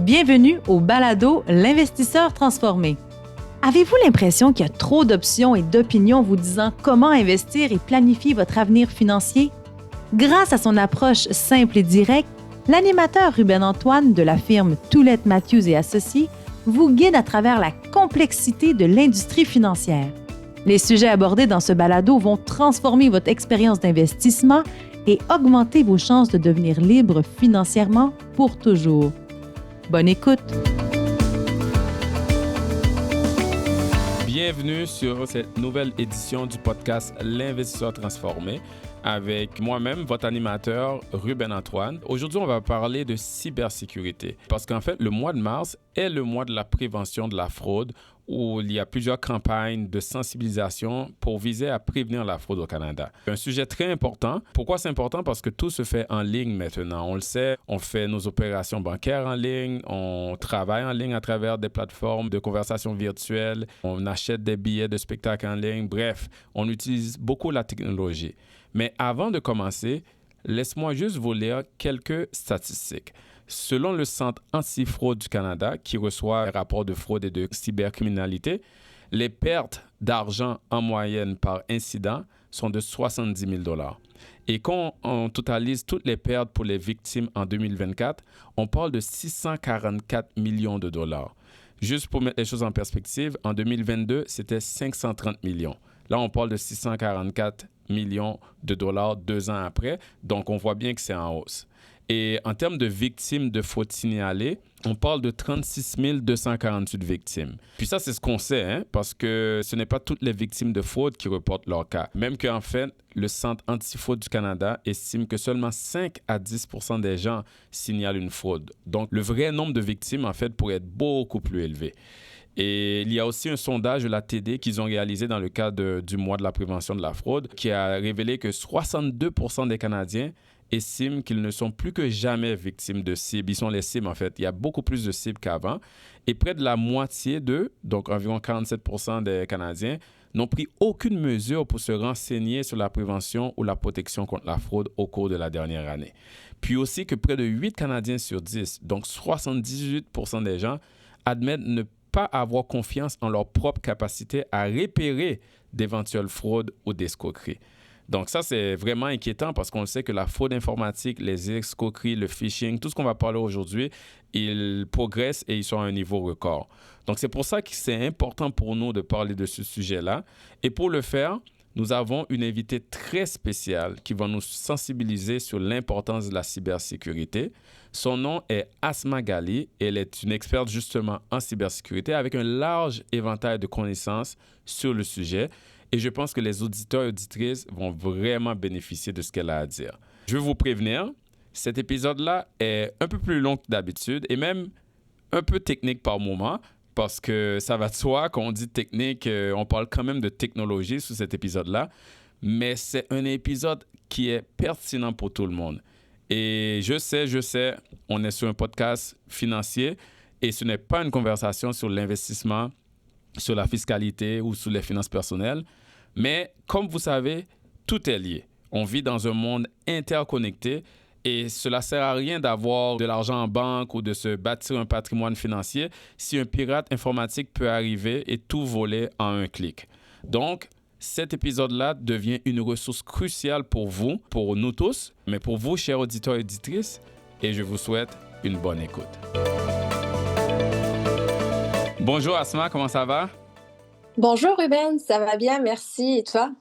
Bienvenue au balado L'investisseur transformé. Avez-vous l'impression qu'il y a trop d'options et d'opinions vous disant comment investir et planifier votre avenir financier? Grâce à son approche simple et directe, l'animateur Ruben Antoine de la firme Toulette Matthews et Associés vous guide à travers la complexité de l'industrie financière. Les sujets abordés dans ce balado vont transformer votre expérience d'investissement et augmenter vos chances de devenir libre financièrement pour toujours. Bonne écoute! Bienvenue sur cette nouvelle édition du podcast L'Investisseur transformé avec moi-même, votre animateur Ruben Antoine. Aujourd'hui, on va parler de cybersécurité parce qu'en fait, le mois de mars est le mois de la prévention de la fraude où il y a plusieurs campagnes de sensibilisation pour viser à prévenir la fraude au Canada. Un sujet très important. Pourquoi c'est important? Parce que tout se fait en ligne maintenant. On le sait, on fait nos opérations bancaires en ligne, on travaille en ligne à travers des plateformes de conversation virtuelle, on achète des billets de spectacle en ligne. Bref, on utilise beaucoup la technologie. Mais avant de commencer, laisse-moi juste vous lire quelques statistiques. Selon le Centre anti-fraude du Canada, qui reçoit un rapport de fraude et de cybercriminalité, les pertes d'argent en moyenne par incident sont de 70 000 $. Et quand on totalise toutes les pertes pour les victimes en 2024, on parle de 644 millions de dollars. Juste pour mettre les choses en perspective, en 2022, c'était 530 millions. Là, on parle de 644 millions de dollars 2 ans après. Donc, on voit bien que c'est en hausse. Et en termes de victimes de fraude signalées, on parle de 36 248 victimes. Puis ça, c'est ce qu'on sait, hein, parce que ce n'est pas toutes les victimes de fraude qui reportent leur cas. Même qu'en fait, le Centre anti-fraude du Canada estime que seulement 5 à 10 % des gens signalent une fraude. Donc, le vrai nombre de victimes, en fait, pourrait être beaucoup plus élevé. Et il y a aussi un sondage de la TD qu'ils ont réalisé dans le cadre du mois de la prévention de la fraude qui a révélé que 62 % des Canadiens estiment qu'ils ne sont plus que jamais victimes de cibles. Ils sont les cibles, en fait. Il y a beaucoup plus de cibles qu'avant. Et près de la moitié d'eux, donc environ 47 % des Canadiens, n'ont pris aucune mesure pour se renseigner sur la prévention ou la protection contre la fraude au cours de la dernière année. Puis aussi que près de 8 Canadiens sur 10, donc 78 % des gens, admettent ne pas avoir confiance en leur propre capacité à repérer d'éventuelles fraudes ou d'escroqueries. Donc ça, c'est vraiment inquiétant parce qu'on sait que la fraude informatique, les escroqueries, le phishing, tout ce qu'on va parler aujourd'hui, ils progressent et ils sont à un niveau record. Donc c'est pour ça que c'est important pour nous de parler de ce sujet-là. Et pour le faire, nous avons une invitée très spéciale qui va nous sensibiliser sur l'importance de la cybersécurité. Son nom est Asma Ghali. Elle est une experte justement en cybersécurité avec un large éventail de connaissances sur le sujet. Et je pense que les auditeurs et auditrices vont vraiment bénéficier de ce qu'elle a à dire. Je veux vous prévenir, cet épisode-là est un peu plus long que d'habitude et même un peu technique par moment parce que ça va de soi, quand on dit technique, on parle quand même de technologie sur cet épisode-là, mais c'est un épisode qui est pertinent pour tout le monde. Et je sais, on est sur un podcast financier et ce n'est pas une conversation sur l'investissement, sur la fiscalité ou sur les finances personnelles. Mais comme vous savez, tout est lié. On vit dans un monde interconnecté et cela ne sert à rien d'avoir de l'argent en banque ou de se bâtir un patrimoine financier si un pirate informatique peut arriver et tout voler en un clic. Donc, cet épisode-là devient une ressource cruciale pour vous, pour nous tous, mais pour vous, chers auditeurs et auditrices, et je vous souhaite une bonne écoute. Bonjour Asma, comment ça va? Bonjour Ruben, ça va bien, merci. Et toi?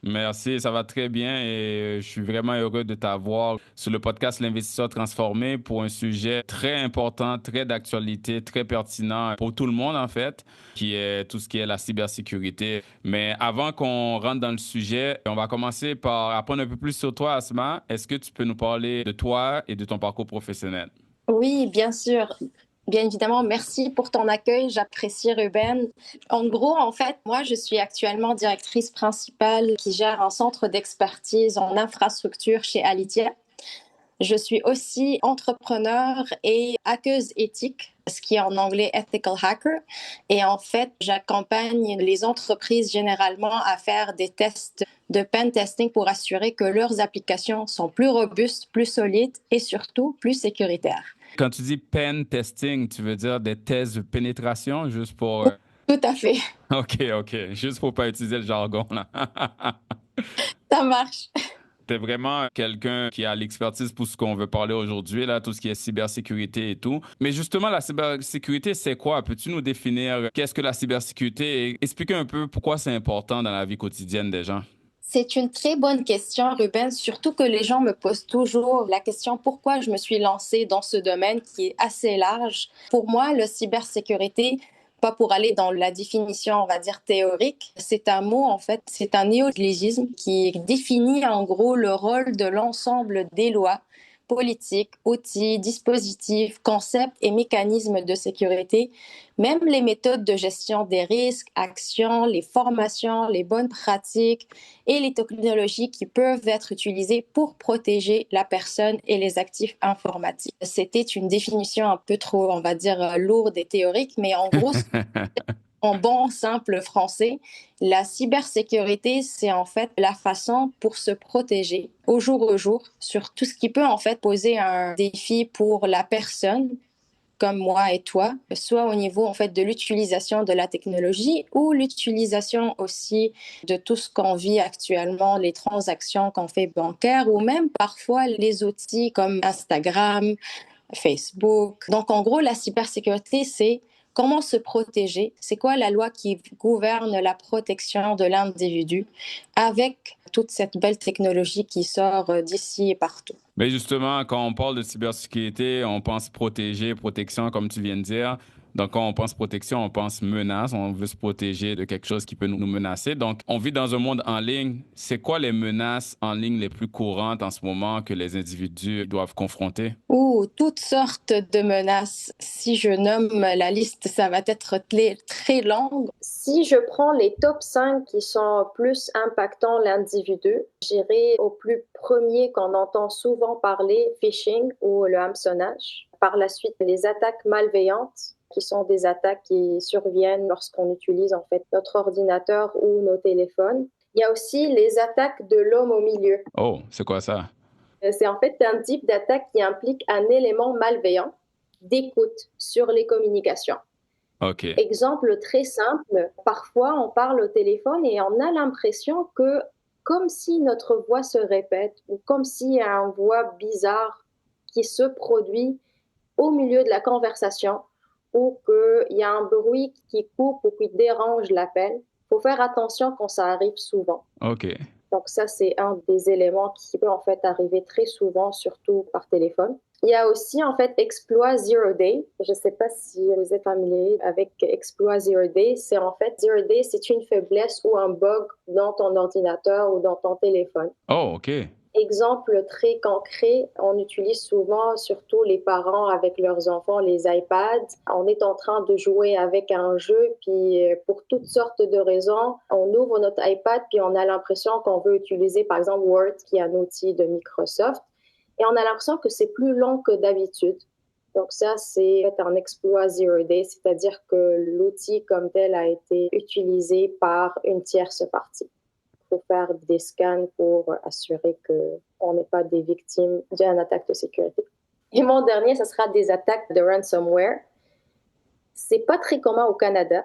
Merci, ça va très bien et je suis vraiment heureux de t'avoir sur le podcast L'Investisseur transformé pour un sujet très important, très d'actualité, très pertinent pour tout le monde en fait, qui est tout ce qui est la cybersécurité. Mais avant qu'on rentre dans le sujet, on va commencer par apprendre un peu plus sur toi, Asma. Est-ce que tu peux nous parler de toi et de ton parcours professionnel? Oui, bien sûr. Bien évidemment, merci pour ton accueil. J'apprécie Ruben. En gros, en fait, moi, je suis actuellement directrice principale qui gère un centre d'expertise en infrastructure chez Alithya. Je suis aussi entrepreneur et hackeuse éthique, ce qui est en anglais ethical hacker. Et en fait, j'accompagne les entreprises généralement à faire des tests de pen testing pour assurer que leurs applications sont plus robustes, plus solides et surtout plus sécuritaires. Quand tu dis pen testing, tu veux dire des tests de pénétration juste pour... Tout à fait. OK. Juste pour pas utiliser le jargon, là. Ça marche. T'es vraiment quelqu'un qui a l'expertise pour ce qu'on veut parler aujourd'hui, là, tout ce qui est cybersécurité et tout. Mais justement, la cybersécurité, c'est quoi? Peux-tu nous définir qu'est-ce que la cybersécurité et expliquer un peu pourquoi c'est important dans la vie quotidienne des gens? C'est une très bonne question, Ruben, surtout que les gens me posent toujours la question pourquoi je me suis lancée dans ce domaine qui est assez large. Pour moi, la cybersécurité, pas pour aller dans la définition, on va dire, théorique, c'est un mot, en fait, c'est un néologisme qui définit en gros le rôle de l'ensemble des lois, politiques, outils, dispositifs, concepts et mécanismes de sécurité, même les méthodes de gestion des risques, actions, les formations, les bonnes pratiques et les technologies qui peuvent être utilisées pour protéger la personne et les actifs informatiques. C'était une définition un peu trop, on va dire, lourde et théorique, mais en gros, en bon simple français, la cybersécurité, c'est en fait la façon pour se protéger au jour sur tout ce qui peut en fait poser un défi pour la personne comme moi et toi, soit au niveau en fait de l'utilisation de la technologie ou l'utilisation aussi de tout ce qu'on vit actuellement, les transactions qu'on fait bancaires ou même parfois les outils comme Instagram, Facebook. Donc en gros, la cybersécurité, c'est comment se protéger, c'est quoi la loi qui gouverne la protection de l'individu avec toute cette belle technologie qui sort d'ici et partout. Mais justement, quand on parle de cybersécurité, on pense protéger, protection, comme tu viens de dire. Donc, quand on pense protection, on pense menace. On veut se protéger de quelque chose qui peut nous menacer. Donc, on vit dans un monde en ligne. C'est quoi les menaces en ligne les plus courantes en ce moment que les individus doivent confronter? Toutes sortes de menaces. Si je nomme la liste, ça va être très longue. Si je prends les top 5 qui sont plus impactants l'individu, j'irai au plus premier qu'on entend souvent parler, phishing ou le hameçonnage. Par la suite, les attaques malveillantes, qui sont des attaques qui surviennent lorsqu'on utilise en fait notre ordinateur ou nos téléphones. Il y a aussi les attaques de l'homme au milieu. Oh, c'est quoi ça? C'est en fait un type d'attaque qui implique un élément malveillant d'écoute sur les communications. OK. Exemple très simple, parfois on parle au téléphone et on a l'impression que comme si notre voix se répète ou comme s'il y a une voix bizarre qui se produit au milieu de la conversation ou qu'il y a un bruit qui coupe ou qui dérange l'appel. Il faut faire attention quand ça arrive souvent. OK. Donc ça, c'est un des éléments qui peut en fait arriver très souvent, surtout par téléphone. Il y a aussi en fait exploit Zero Day. Je ne sais pas si vous êtes familier avec exploit Zero Day. C'est en fait Zero Day, c'est une faiblesse ou un bug dans ton ordinateur ou dans ton téléphone. Oh, OK. Exemple très concret, on utilise souvent, surtout les parents avec leurs enfants, les iPads. On est en train de jouer avec un jeu, puis pour toutes sortes de raisons, on ouvre notre iPad, puis on a l'impression qu'on veut utiliser, par exemple, Word, qui est un outil de Microsoft, et on a l'impression que c'est plus long que d'habitude. Donc ça, c'est un exploit Zero Day, c'est-à-dire que l'outil comme tel a été utilisé par une tierce partie. Il faut faire des scans pour assurer qu'on n'est pas des victimes d'une attaque de sécurité. Et mon dernier, ce sera des attaques de ransomware. C'est pas très commun au Canada,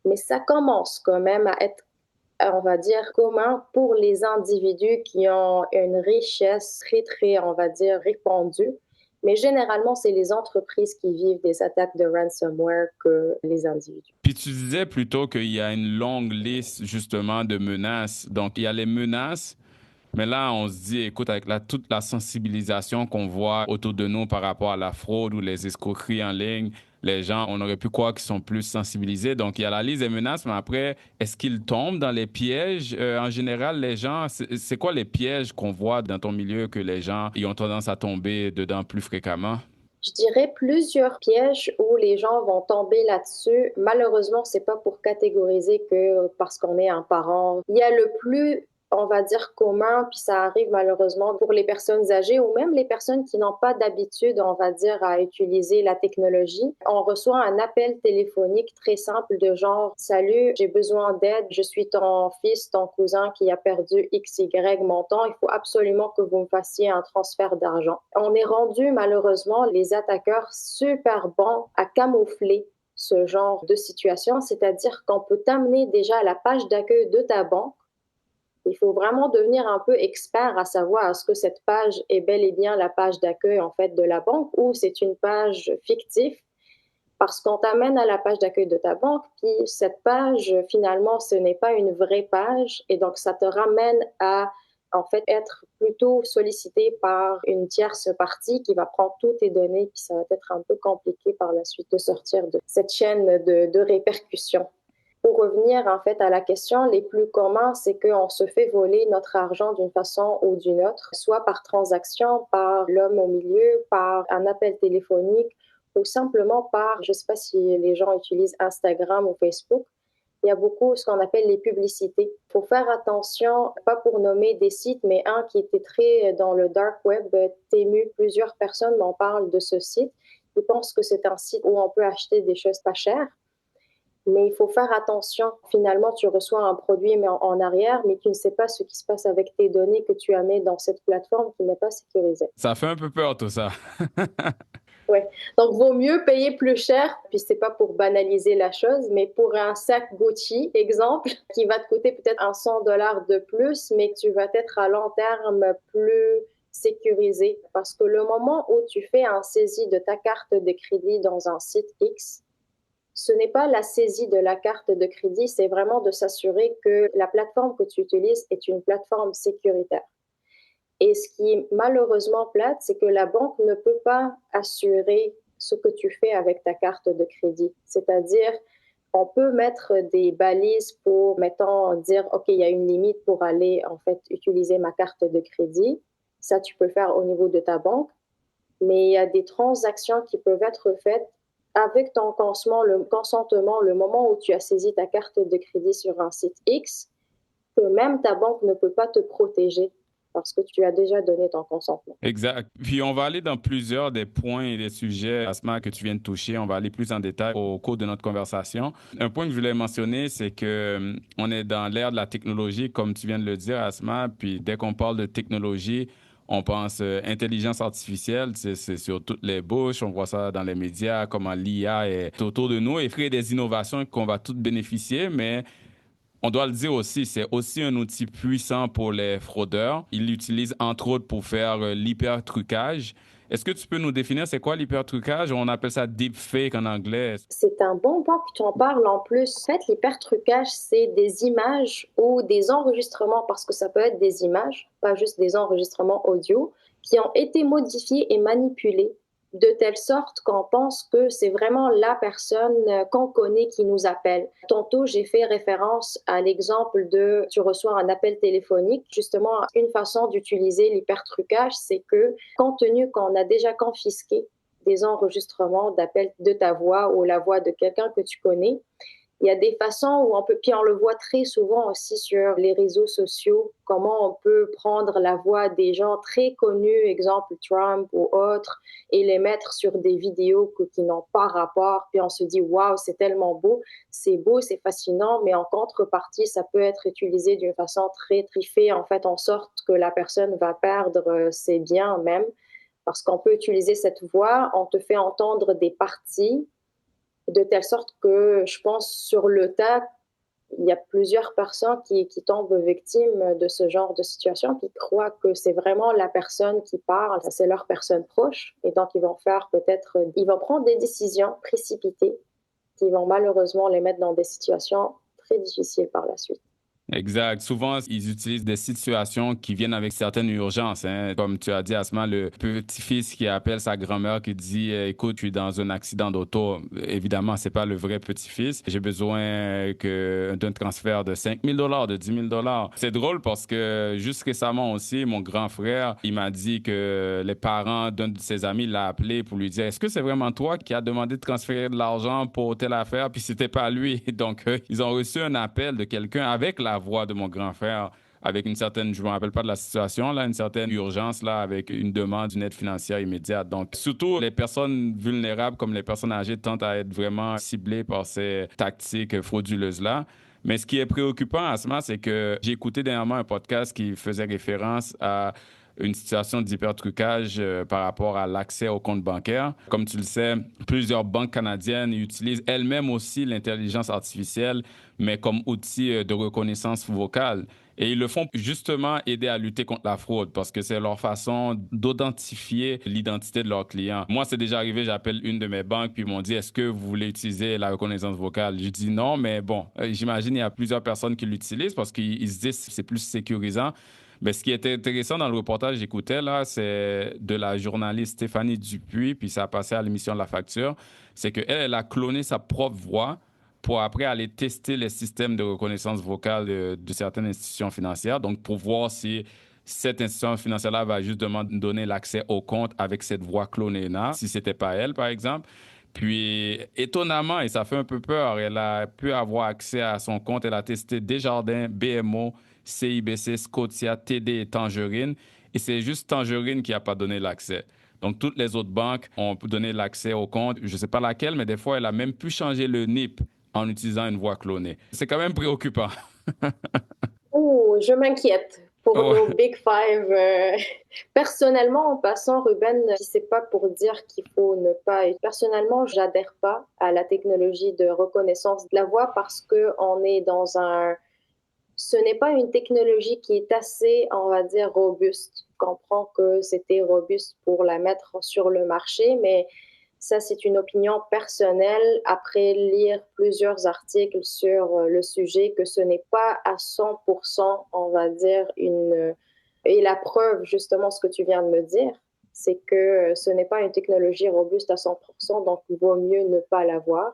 mais ça commence quand même à être, on va dire, commun pour les individus qui ont une richesse très, on va dire, répandue. Mais généralement, c'est les entreprises qui vivent des attaques de ransomware que les individus. Puis tu disais plutôt qu'il y a une longue liste justement de menaces. Donc il y a les menaces, mais là on se dit, écoute, avec toute la sensibilisation qu'on voit autour de nous par rapport à la fraude ou les escroqueries en ligne, les gens, on aurait pu croire qu'ils sont plus sensibilisés. Donc il y a la liste des menaces, mais après, est-ce qu'ils tombent dans les pièges? En général, les gens, c'est quoi les pièges qu'on voit dans ton milieu que les gens ils ont tendance à tomber dedans plus fréquemment? Je dirais plusieurs pièges où les gens vont tomber là-dessus. Malheureusement, c'est pas pour catégoriser que parce qu'on est un parent. Il y a le plus on va dire, commun, puis ça arrive malheureusement pour les personnes âgées ou même les personnes qui n'ont pas d'habitude, on va dire, à utiliser la technologie. On reçoit un appel téléphonique très simple de genre: «Salut, j'ai besoin d'aide, je suis ton fils, ton cousin qui a perdu XY montant, il faut absolument que vous me fassiez un transfert d'argent.» On est rendu malheureusement, les attaqueurs, super bons à camoufler ce genre de situation, c'est-à-dire qu'on peut t'amener déjà à la page d'accueil de ta banque. Il faut vraiment devenir un peu expert à savoir est-ce que cette page est bel et bien la page d'accueil en fait de la banque ou c'est une page fictive, parce qu'on t'amène à la page d'accueil de ta banque, puis cette page, finalement, ce n'est pas une vraie page et donc ça te ramène à en fait être plutôt sollicité par une tierce partie qui va prendre toutes tes données, puis ça va être un peu compliqué par la suite de sortir de cette chaîne de répercussions. Pour revenir en fait à la question, les plus communs, c'est qu'on se fait voler notre argent d'une façon ou d'une autre, soit par transaction, par l'homme au milieu, par un appel téléphonique ou simplement par, je ne sais pas si les gens utilisent Instagram ou Facebook, il y a beaucoup ce qu'on appelle les publicités. Il faut faire attention, pas pour nommer des sites, mais un qui était très dans le dark web, Temu, plusieurs personnes m'en parlent de ce site. Ils pensent que c'est un site où on peut acheter des choses pas chères. Mais il faut faire attention. Finalement, tu reçois un produit mais en arrière, mais tu ne sais pas ce qui se passe avec tes données que tu as mis dans cette plateforme qui n'est pas sécurisée. Ça fait un peu peur tout ça. Ouais. Donc, vaut mieux payer plus cher, puis c'est pas pour banaliser la chose, mais pour un sac Gucci, exemple, qui va te coûter peut-être un $100 de plus, mais que tu vas être à long terme plus sécurisé. Parce que le moment où tu fais un saisie de ta carte de crédit dans un site X, ce n'est pas la saisie de la carte de crédit, c'est vraiment de s'assurer que la plateforme que tu utilises est une plateforme sécuritaire. Et ce qui est malheureusement plate, c'est que la banque ne peut pas assurer ce que tu fais avec ta carte de crédit. C'est-à-dire, on peut mettre des balises pour, mettons, dire, OK, il y a une limite pour aller, en fait, utiliser ma carte de crédit. Ça, tu peux le faire au niveau de ta banque. Mais il y a des transactions qui peuvent être faites avec ton consentement, le moment où tu as saisi ta carte de crédit sur un site X, que même ta banque ne peut pas te protéger parce que tu as déjà donné ton consentement. Exact. Puis on va aller dans plusieurs des points et des sujets, Asma, que tu viens de toucher. On va aller plus en détail au cours de notre conversation. Un point que je voulais mentionner, c'est que on est dans l'ère de la technologie, comme tu viens de le dire, Asma. Puis dès qu'on parle de technologie, on pense intelligence artificielle, c'est sur toutes les bouches, on voit ça dans les médias, comment l'IA est autour de nous et crée des innovations qu'on va toutes bénéficier, mais on doit le dire aussi, c'est aussi un outil puissant pour les fraudeurs. Ils l'utilisent entre autres pour faire l'hypertrucage. Est-ce que tu peux nous définir c'est quoi l'hypertrucage? On appelle ça deepfake en anglais. C'est un bon point que tu en parles en plus. En fait, l'hypertrucage, c'est des images ou des enregistrements, parce que ça peut être des images, pas juste des enregistrements audio, qui ont été modifiés et manipulés de telle sorte qu'on pense que c'est vraiment la personne qu'on connaît qui nous appelle. Tantôt, j'ai fait référence à l'exemple de tu reçois un appel téléphonique. Justement, une façon d'utiliser l'hypertrucage, c'est que compte tenu qu'on a déjà confisqué des enregistrements d'appels de ta voix ou la voix de quelqu'un que tu connais, il y a des façons où on peut, puis on le voit très souvent aussi sur les réseaux sociaux, comment on peut prendre la voix des gens très connus, exemple Trump ou autres, et les mettre sur des vidéos qui n'ont pas rapport, puis on se dit waouh, c'est tellement beau, c'est fascinant, mais en contrepartie, ça peut être utilisé d'une façon très fait en fait en sorte que la personne va perdre ses biens même, parce qu'on peut utiliser cette voix, on te fait entendre des parties de telle sorte que je pense sur le tas, il y a plusieurs personnes qui tombent victimes de ce genre de situation, qui croient que c'est vraiment la personne qui parle, c'est leur personne proche, et donc ils vont prendre des décisions précipitées qui vont malheureusement les mettre dans des situations très difficiles par la suite. Exact. Souvent, ils utilisent des situations qui viennent avec certaines urgences. Hein. Comme tu as dit, Asma, le petit-fils qui appelle sa grand-mère qui dit écoute, je suis dans un accident d'auto. Évidemment, c'est pas le vrai petit-fils. J'ai besoin d'un transfert de 5 000 $, de 10 000 $. C'est drôle parce que juste récemment aussi, mon grand frère, il m'a dit que les parents d'un de ses amis l'ont appelé pour lui dire est-ce que c'est vraiment toi qui as demandé de transférer de l'argent pour telle affaire? Puis c'était pas lui. Donc, ils ont reçu un appel de quelqu'un avec la voix de mon grand frère avec une certaine, je ne me rappelle pas de la situation, là, une certaine urgence là, avec une demande d'une aide financière immédiate. Donc, surtout les personnes vulnérables comme les personnes âgées tentent à être vraiment ciblées par ces tactiques frauduleuses-là. Mais ce qui est préoccupant, Asma, c'est que j'ai écouté dernièrement un podcast qui faisait référence à une situation d'hypertrucage par rapport à l'accès au compte bancaire. Comme tu le sais, plusieurs banques canadiennes utilisent elles-mêmes aussi l'intelligence artificielle, mais comme outil de reconnaissance vocale. Et ils le font justement aider à lutter contre la fraude parce que c'est leur façon d'identifier l'identité de leurs clients. Moi, c'est déjà arrivé, j'appelle une de mes banques, puis ils m'ont dit, est-ce que vous voulez utiliser la reconnaissance vocale? Je dis non, mais bon, j'imagine il y a plusieurs personnes qui l'utilisent parce qu'ils se disent que c'est plus sécurisant. Mais ce qui était intéressant dans le reportage que j'écoutais, là, c'est de la journaliste Stéphanie Dupuis, puis ça a passé à l'émission de La Facture, c'est qu'elle, elle a cloné sa propre voix pour après aller tester les systèmes de reconnaissance vocale de certaines institutions financières, donc pour voir si cette institution financière-là va justement donner l'accès au compte avec cette voix clonée-là, si c'était pas elle, par exemple. Puis, étonnamment, et ça fait un peu peur, elle a pu avoir accès à son compte. Elle a testé Desjardins, BMO, CIBC, Scotia, TD et Tangerine. Et c'est juste Tangerine qui n'a pas donné l'accès. Donc, toutes les autres banques ont donné l'accès au compte. Je ne sais pas laquelle, mais des fois, elle a même pu changer le NIP en utilisant une voix clonée. C'est quand même préoccupant. Oh, je m'inquiète pour nos Ouais. Big Five. Personnellement, en passant, Ruben, c'est pas pour dire qu'il faut ne pas. Personnellement, j'adhère pas à la technologie de reconnaissance de la voix parce que on est dans un. Ce n'est pas une technologie qui est assez, on va dire, robuste. Je comprends que c'était robuste pour la mettre sur le marché, mais ça, c'est une opinion personnelle après lire plusieurs articles sur le sujet, que ce n'est pas à 100%, on va dire, une... Et la preuve, justement, ce que tu viens de me dire, c'est que ce n'est pas une technologie robuste à 100%, donc il vaut mieux ne pas l'avoir.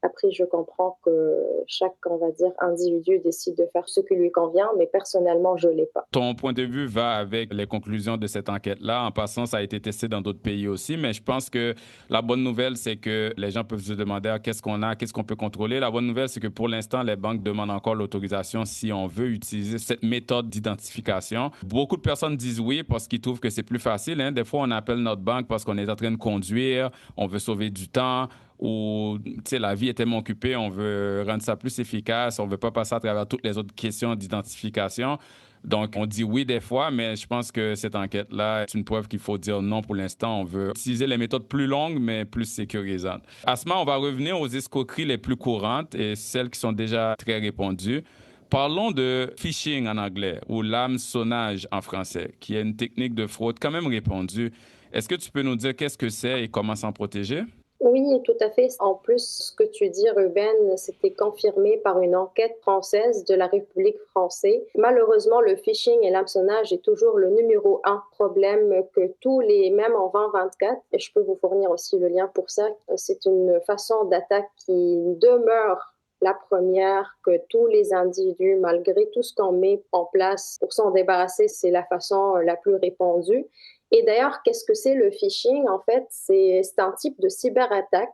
Après, je comprends que chaque, on va dire, individu décide de faire ce qui lui convient, mais personnellement, je ne l'ai pas. Ton point de vue va avec les conclusions de cette enquête-là. En passant, ça a été testé dans d'autres pays aussi, mais je pense que la bonne nouvelle, c'est que les gens peuvent se demander qu'est-ce qu'on a, qu'est-ce qu'on peut contrôler. La bonne nouvelle, c'est que pour l'instant, les banques demandent encore l'autorisation si on veut utiliser cette méthode d'identification. Beaucoup de personnes disent oui parce qu'ils trouvent que c'est plus facile, hein. Des fois, on appelle notre banque parce qu'on est en train de conduire, on veut sauver du temps, ou la vie est tellement occupée, on veut rendre ça plus efficace, on ne veut pas passer à travers toutes les autres questions d'identification. Donc, on dit oui des fois, mais je pense que cette enquête-là est une preuve qu'il faut dire non pour l'instant. On veut utiliser les méthodes plus longues, mais plus sécurisantes. Asma, on va revenir aux escroqueries les plus courantes et celles qui sont déjà très répandues. Parlons de phishing en anglais ou l'hameçonnage en français, qui est une technique de fraude quand même répandue. Est-ce que tu peux nous dire qu'est-ce que c'est et comment s'en protéger? Oui, tout à fait. En plus, ce que tu dis, Ruben, c'était confirmé par une enquête française de la République française. Malheureusement, le phishing et l'hameçonnage est toujours le numéro un problème que tous les, même en 2024, et je peux vous fournir aussi le lien pour ça, c'est une façon d'attaque qui demeure la première que tous les individus, malgré tout ce qu'on met en place pour s'en débarrasser, c'est la façon la plus répandue. Et d'ailleurs, qu'est-ce que c'est le phishing? En fait, c'est un type de cyberattaque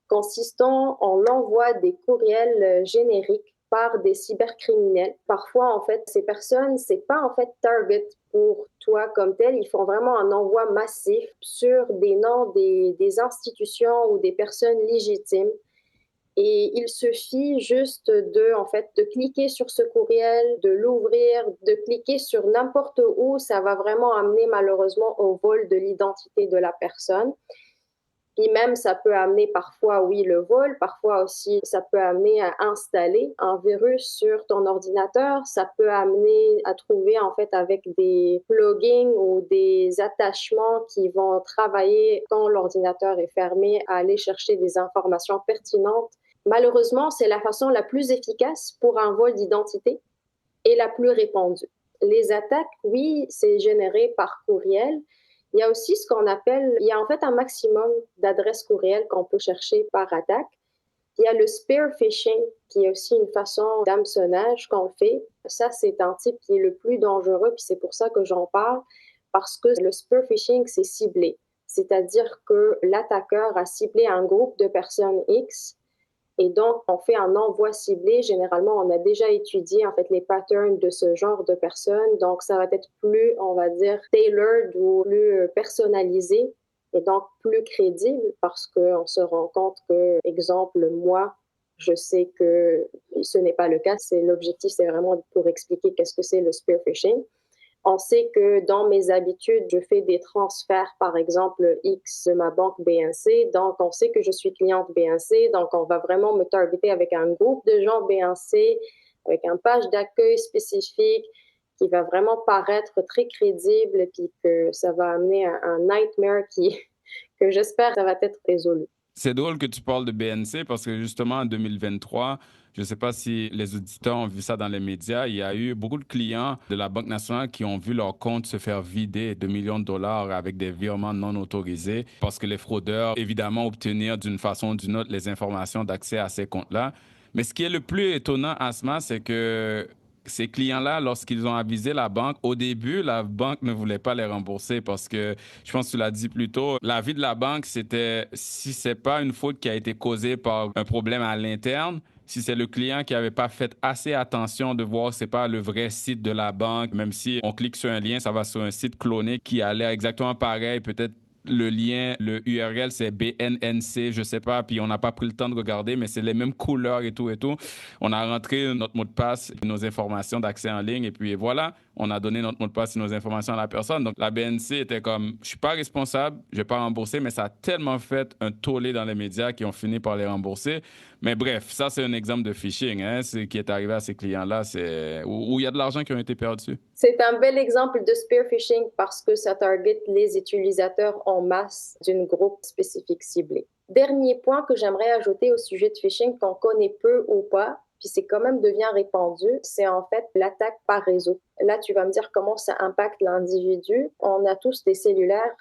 consistant en l'envoi des courriels génériques par des cybercriminels. Parfois, en fait, ces personnes, c'est pas en fait target pour toi comme tel. Ils font vraiment un envoi massif sur des noms des institutions ou des personnes légitimes. Et il suffit juste en fait, de cliquer sur ce courriel, de l'ouvrir, de cliquer sur n'importe où. Ça va vraiment amener malheureusement au vol de l'identité de la personne. Puis même, ça peut amener parfois, oui, le vol. Parfois aussi, ça peut amener à installer un virus sur ton ordinateur. Ça peut amener à trouver, en fait, avec des plugins ou des attachements qui vont travailler quand l'ordinateur est fermé à aller chercher des informations pertinentes. Malheureusement, c'est la façon la plus efficace pour un vol d'identité et la plus répandue. Les attaques, oui, c'est généré par courriel. Il y a aussi ce qu'on appelle, il y a en fait un maximum d'adresses courriel qu'on peut chercher par attaque. Il y a le spear phishing, qui est aussi une façon d'hameçonnage qu'on fait. Ça, c'est un type qui est le plus dangereux, puis c'est pour ça que j'en parle, parce que le spear phishing, c'est ciblé. C'est-à-dire que l'attaqueur a ciblé un groupe de personnes X, Et donc, on fait un envoi ciblé. Généralement, on a déjà étudié en fait les patterns de ce genre de personnes. Donc, ça va être plus, on va dire, tailored ou plus personnalisé et donc plus crédible parce qu'on se rend compte que, exemple, moi, je sais que ce n'est pas le cas. L'objectif, c'est vraiment pour expliquer qu'est-ce que c'est le spear phishing. On sait que dans mes habitudes, je fais des transferts, par exemple, X de ma banque BNC. Donc, on sait que je suis cliente BNC. Donc, on va vraiment me targeter avec un groupe de gens BNC, avec une page d'accueil spécifique qui va vraiment paraître très crédible, puis que ça va amener un nightmare que j'espère ça va être résolu. C'est drôle que tu parles de BNC parce que justement en 2023, je ne sais pas si les auditeurs ont vu ça dans les médias, il y a eu beaucoup de clients de la Banque nationale qui ont vu leur compte se faire vider de millions de dollars avec des virements non autorisés parce que les fraudeurs, évidemment, obtenir d'une façon ou d'une autre les informations d'accès à ces comptes-là. Mais ce qui est le plus étonnant, Asma, c'est que ces clients-là, lorsqu'ils ont avisé la banque, au début, la banque ne voulait pas les rembourser parce que, je pense que tu l'as dit plus tôt, l'avis de la banque, c'était si c'est pas une faute qui a été causée par un problème à l'interne, si c'est le client qui n'avait pas fait assez attention de voir que c'est pas le vrai site de la banque, même si on clique sur un lien, ça va sur un site cloné qui a l'air exactement pareil, peut-être le lien, le URL, c'est BNNC, je sais pas, puis on n'a pas pris le temps de regarder, mais c'est les mêmes couleurs et tout et tout. On a rentré notre mot de passe, nos informations d'accès en ligne, et puis voilà, on a donné notre mot de passe et nos informations à la personne. Donc la BNC était comme, je suis pas responsable, je vais pas rembourser, mais ça a tellement fait un tollé dans les médias qui ont fini par les rembourser. Mais bref, ça c'est un exemple de phishing, hein, ce qui est arrivé à ces clients-là, c'est où il y a de l'argent qui a été perdu. C'est un bel exemple de spear phishing parce que ça target les utilisateurs en masse d'une groupe spécifique ciblé. Dernier point que j'aimerais ajouter au sujet de phishing qu'on connaît peu ou pas, puis c'est quand même devient répandu, c'est en fait l'attaque par réseau. Là, tu vas me dire comment ça impacte l'individu. On a tous des cellulaires,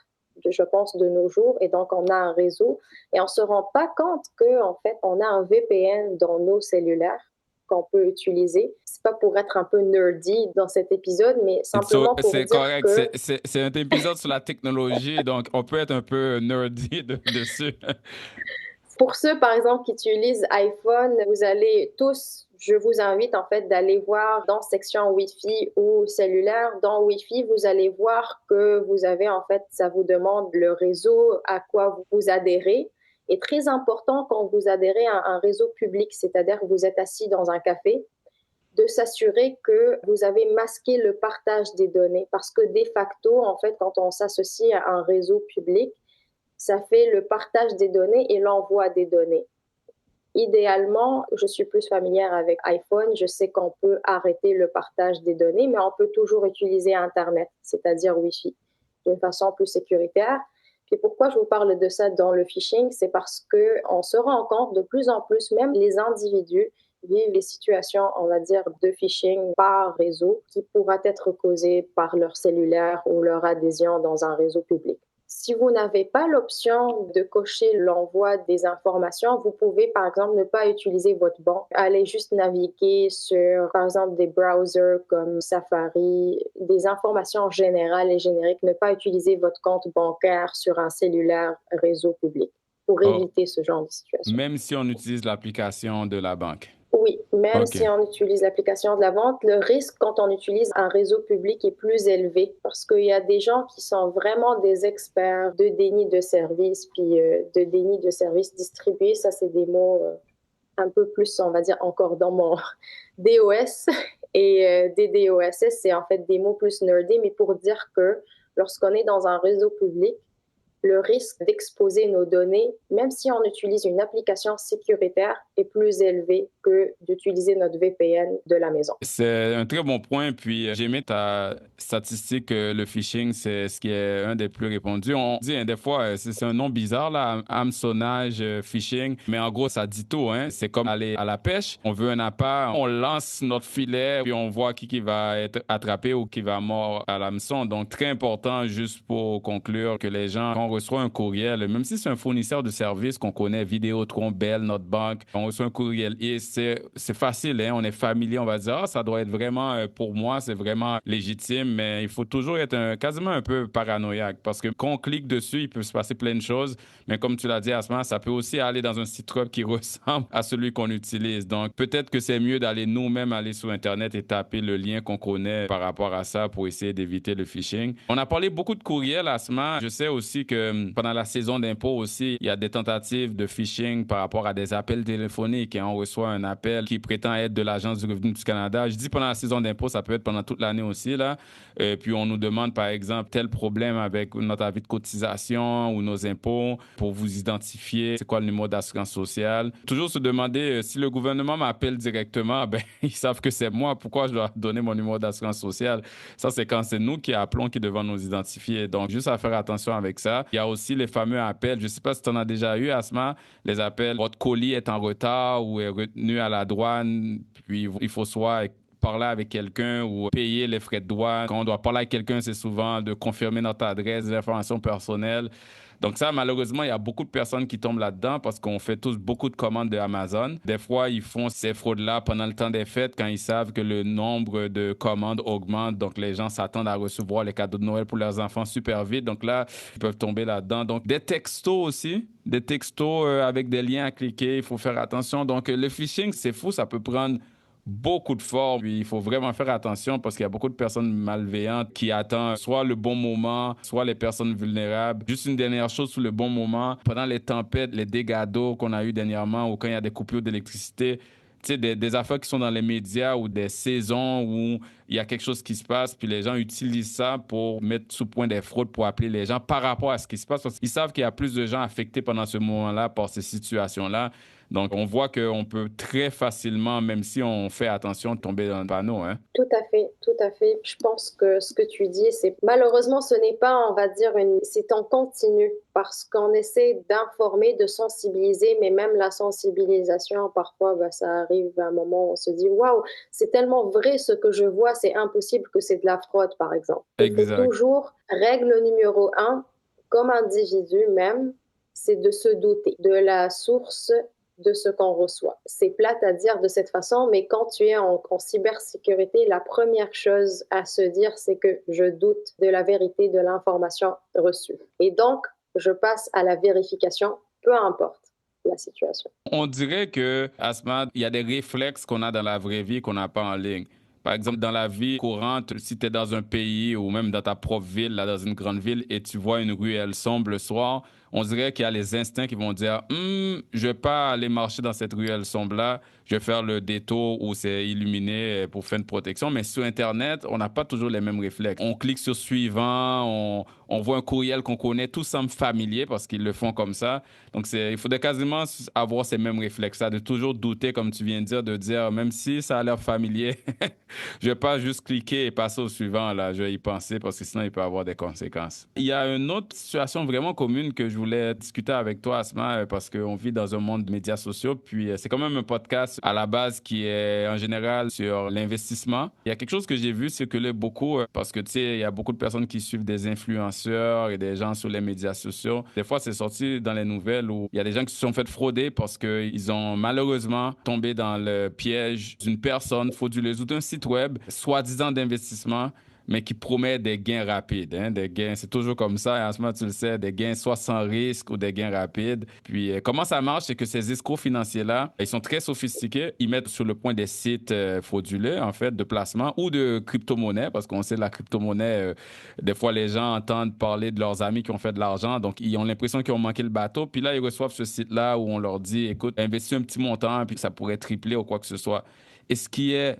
je pense, de nos jours, et donc on a un réseau, et on se rend pas compte que en fait, on a un VPN dans nos cellulaires qu'on peut utiliser. C'est pas pour être un peu nerdy dans cet épisode, mais simplement pour c'est dire correct. que... C'est un épisode sur la technologie, donc on peut être un peu nerdy dessus. Pour ceux, par exemple, qui utilisent iPhone, vous allez tous, je vous invite en fait d'aller voir dans section Wi-Fi ou cellulaire. Dans Wi-Fi, vous allez voir que vous avez en fait, ça vous demande le réseau à quoi vous adhérez. Et très important quand vous adhérez à un réseau public, c'est-à-dire que vous êtes assis dans un café, de s'assurer que vous avez masqué le partage des données parce que de facto, en fait, quand on s'associe à un réseau public, ça fait le partage des données et l'envoi des données. Idéalement, je suis plus familière avec iPhone, je sais qu'on peut arrêter le partage des données, mais on peut toujours utiliser Internet, c'est-à-dire Wi-Fi, d'une façon plus sécuritaire. Puis pourquoi je vous parle de ça dans le phishing, c'est parce qu'on se rend compte de plus en plus, même les individus vivent des situations, on va dire, de phishing par réseau qui pourra être causées par leur cellulaire ou leur adhésion dans un réseau public. Si vous n'avez pas l'option de cocher l'envoi des informations, vous pouvez, par exemple, ne pas utiliser votre banque. Allez juste naviguer sur, par exemple, des browsers comme Safari, des informations générales et génériques. Ne pas utiliser votre compte bancaire sur un cellulaire réseau public pour éviter ce genre de situation. Même si on utilise l'application de la banque. Oui, même si on utilise l'application de la banque, le risque quand on utilise un réseau public est plus élevé parce qu'il y a des gens qui sont vraiment des experts de déni de service, puis de déni de service distribué. Ça, c'est des mots un peu plus, on va dire, encore dans mon DOS. Et DDoS, c'est en fait des mots plus nerdy, mais pour dire que lorsqu'on est dans un réseau public, le risque d'exposer nos données, même si on utilise une application sécuritaire, est plus élevé que d'utiliser notre VPN de la maison. C'est un très bon point. Puis, j'ai aimé ta statistique que le phishing, c'est ce qui est un des plus répandus. On dit des fois, c'est un nom bizarre, là, hameçonnage, phishing. Mais en gros, ça dit tout. Hein? C'est comme aller à la pêche. On veut un appât, on lance notre filet, puis on voit qui va être attrapé ou qui va mort à l'hameçon. Donc, très important, juste pour conclure, que les gens, quand on reçoit un courriel, même si c'est un fournisseur de services qu'on connaît, Vidéotron, Bell, notre banque, on reçoit un courriel et c'est facile, hein, on est familier, on va dire, ah, ça doit être vraiment, pour moi, c'est vraiment légitime, mais il faut toujours être quasiment un peu paranoïaque parce que quand on clique dessus, il peut se passer plein de choses, mais comme tu l'as dit, Asma, ça peut aussi aller dans un site web qui ressemble à celui qu'on utilise. Donc, peut-être que c'est mieux d'aller nous-mêmes aller sur Internet et taper le lien qu'on connaît par rapport à ça pour essayer d'éviter le phishing. On a parlé beaucoup de courriels, Asma. Je sais aussi que pendant la saison d'impôt aussi, il y a des tentatives de phishing par rapport à des appels téléphoniques et on reçoit un appel qui prétend être de l'Agence du revenu du Canada. Je dis pendant la saison d'impôt, ça peut être pendant toute l'année aussi, là. Puis on nous demande, par exemple, tel problème avec notre avis de cotisation ou nos impôts pour vous identifier. C'est quoi le numéro d'assurance sociale? Toujours se demander si le gouvernement m'appelle directement, ben, ils savent que c'est moi. Pourquoi je dois donner mon numéro d'assurance sociale? Ça, c'est quand c'est nous qui appelons qui devons nous identifier. Donc, juste à faire attention avec ça. Il y a aussi les fameux appels. Je ne sais pas si tu en as déjà eu, Asma, les appels. Votre colis est en retard ou est retenu à la douane. Puis, il faut soit parler avec quelqu'un ou payer les frais de douane. Quand on doit parler avec quelqu'un, c'est souvent de confirmer notre adresse, des informations personnelles. Donc ça, malheureusement, il y a beaucoup de personnes qui tombent là-dedans parce qu'on fait tous beaucoup de commandes de Amazon. Des fois, ils font ces fraudes-là pendant le temps des fêtes quand ils savent que le nombre de commandes augmente. Donc les gens s'attendent à recevoir les cadeaux de Noël pour leurs enfants super vite. Donc là, ils peuvent tomber là-dedans. Donc des textos aussi, des textos avec des liens à cliquer. Il faut faire attention. Donc le phishing, c'est fou, ça peut prendre beaucoup de formes. Puis il faut vraiment faire attention parce qu'il y a beaucoup de personnes malveillantes qui attendent soit le bon moment, soit les personnes vulnérables. Juste une dernière chose sur le bon moment. Pendant les tempêtes, les dégâts d'eau qu'on a eu dernièrement ou quand il y a des coupures d'électricité, tu sais, des affaires qui sont dans les médias ou des saisons où il y a quelque chose qui se passe, puis les gens utilisent ça pour mettre sous point des fraudes pour appeler les gens par rapport à ce qui se passe. Parce qu'ils savent qu'il y a plus de gens affectés pendant ce moment-là par ces situations-là. Donc, on voit qu'on peut très facilement, même si on fait attention, tomber dans le panneau. Hein? Tout à fait, tout à fait. Je pense que ce que tu dis, c'est malheureusement, ce n'est pas, on va dire, c'est en continu parce qu'on essaie d'informer, de sensibiliser, mais même la sensibilisation, parfois, ça arrive à un moment où on se dit, waouh, c'est tellement vrai ce que je vois, c'est impossible que c'est de la fraude, par exemple. Exact. Il faut toujours, règle numéro 1, comme individu même, c'est de se douter de la source de ce qu'on reçoit. C'est plate à dire de cette façon, mais quand tu es en cybersécurité, la première chose à se dire, c'est que je doute de la vérité de l'information reçue. Et donc, je passe à la vérification, peu importe la situation. On dirait que, Asma, il y a des réflexes qu'on a dans la vraie vie qu'on n'a pas en ligne. Par exemple, dans la vie courante, si tu es dans un pays ou même dans ta propre ville, là, dans une grande ville, et tu vois une ruelle sombre le soir, on dirait qu'il y a les instincts qui vont dire je vais pas aller marcher dans cette ruelle sombre-là, je vais faire le détour où c'est illuminé pour faire une protection. Mais sur Internet, on n'a pas toujours les mêmes réflexes. On clique sur suivant, on voit un courriel qu'on connaît, tout semble familier parce qu'ils le font comme ça. Donc, il faudrait quasiment avoir ces mêmes réflexes-là, de toujours douter, comme tu viens de dire, même si ça a l'air familier, je vais pas juste cliquer et passer au suivant, là, je vais y penser parce que sinon, il peut avoir des conséquences. Il y a une autre situation vraiment commune que je voulais discuter avec toi, Asma, parce qu'on vit dans un monde de médias sociaux, puis c'est quand même un podcast à la base qui est en général sur l'investissement. Il y a quelque chose que j'ai vu circuler beaucoup, parce que, tu sais, il y a beaucoup de personnes qui suivent des influenceurs et des gens sur les médias sociaux. Des fois, c'est sorti dans les nouvelles où il y a des gens qui se sont fait frauder parce qu'ils ont malheureusement tombé dans le piège d'une personne frauduleuse ou d'un site web, soi-disant d'investissement, mais qui promet des gains rapides. Hein, des gains, c'est toujours comme ça. Et en ce moment, tu le sais, des gains soit sans risque ou des gains rapides. Puis, comment ça marche, c'est que ces escrocs financiers-là, ils sont très sophistiqués. Ils mettent sur le point des sites frauduleux, en fait, de placement ou de crypto-monnaie, parce qu'on sait la crypto-monnaie, des fois, les gens entendent parler de leurs amis qui ont fait de l'argent, donc ils ont l'impression qu'ils ont manqué le bateau. Puis là, ils reçoivent ce site-là où on leur dit, écoute, investis un petit montant, puis ça pourrait tripler ou quoi que ce soit. Et ce qui est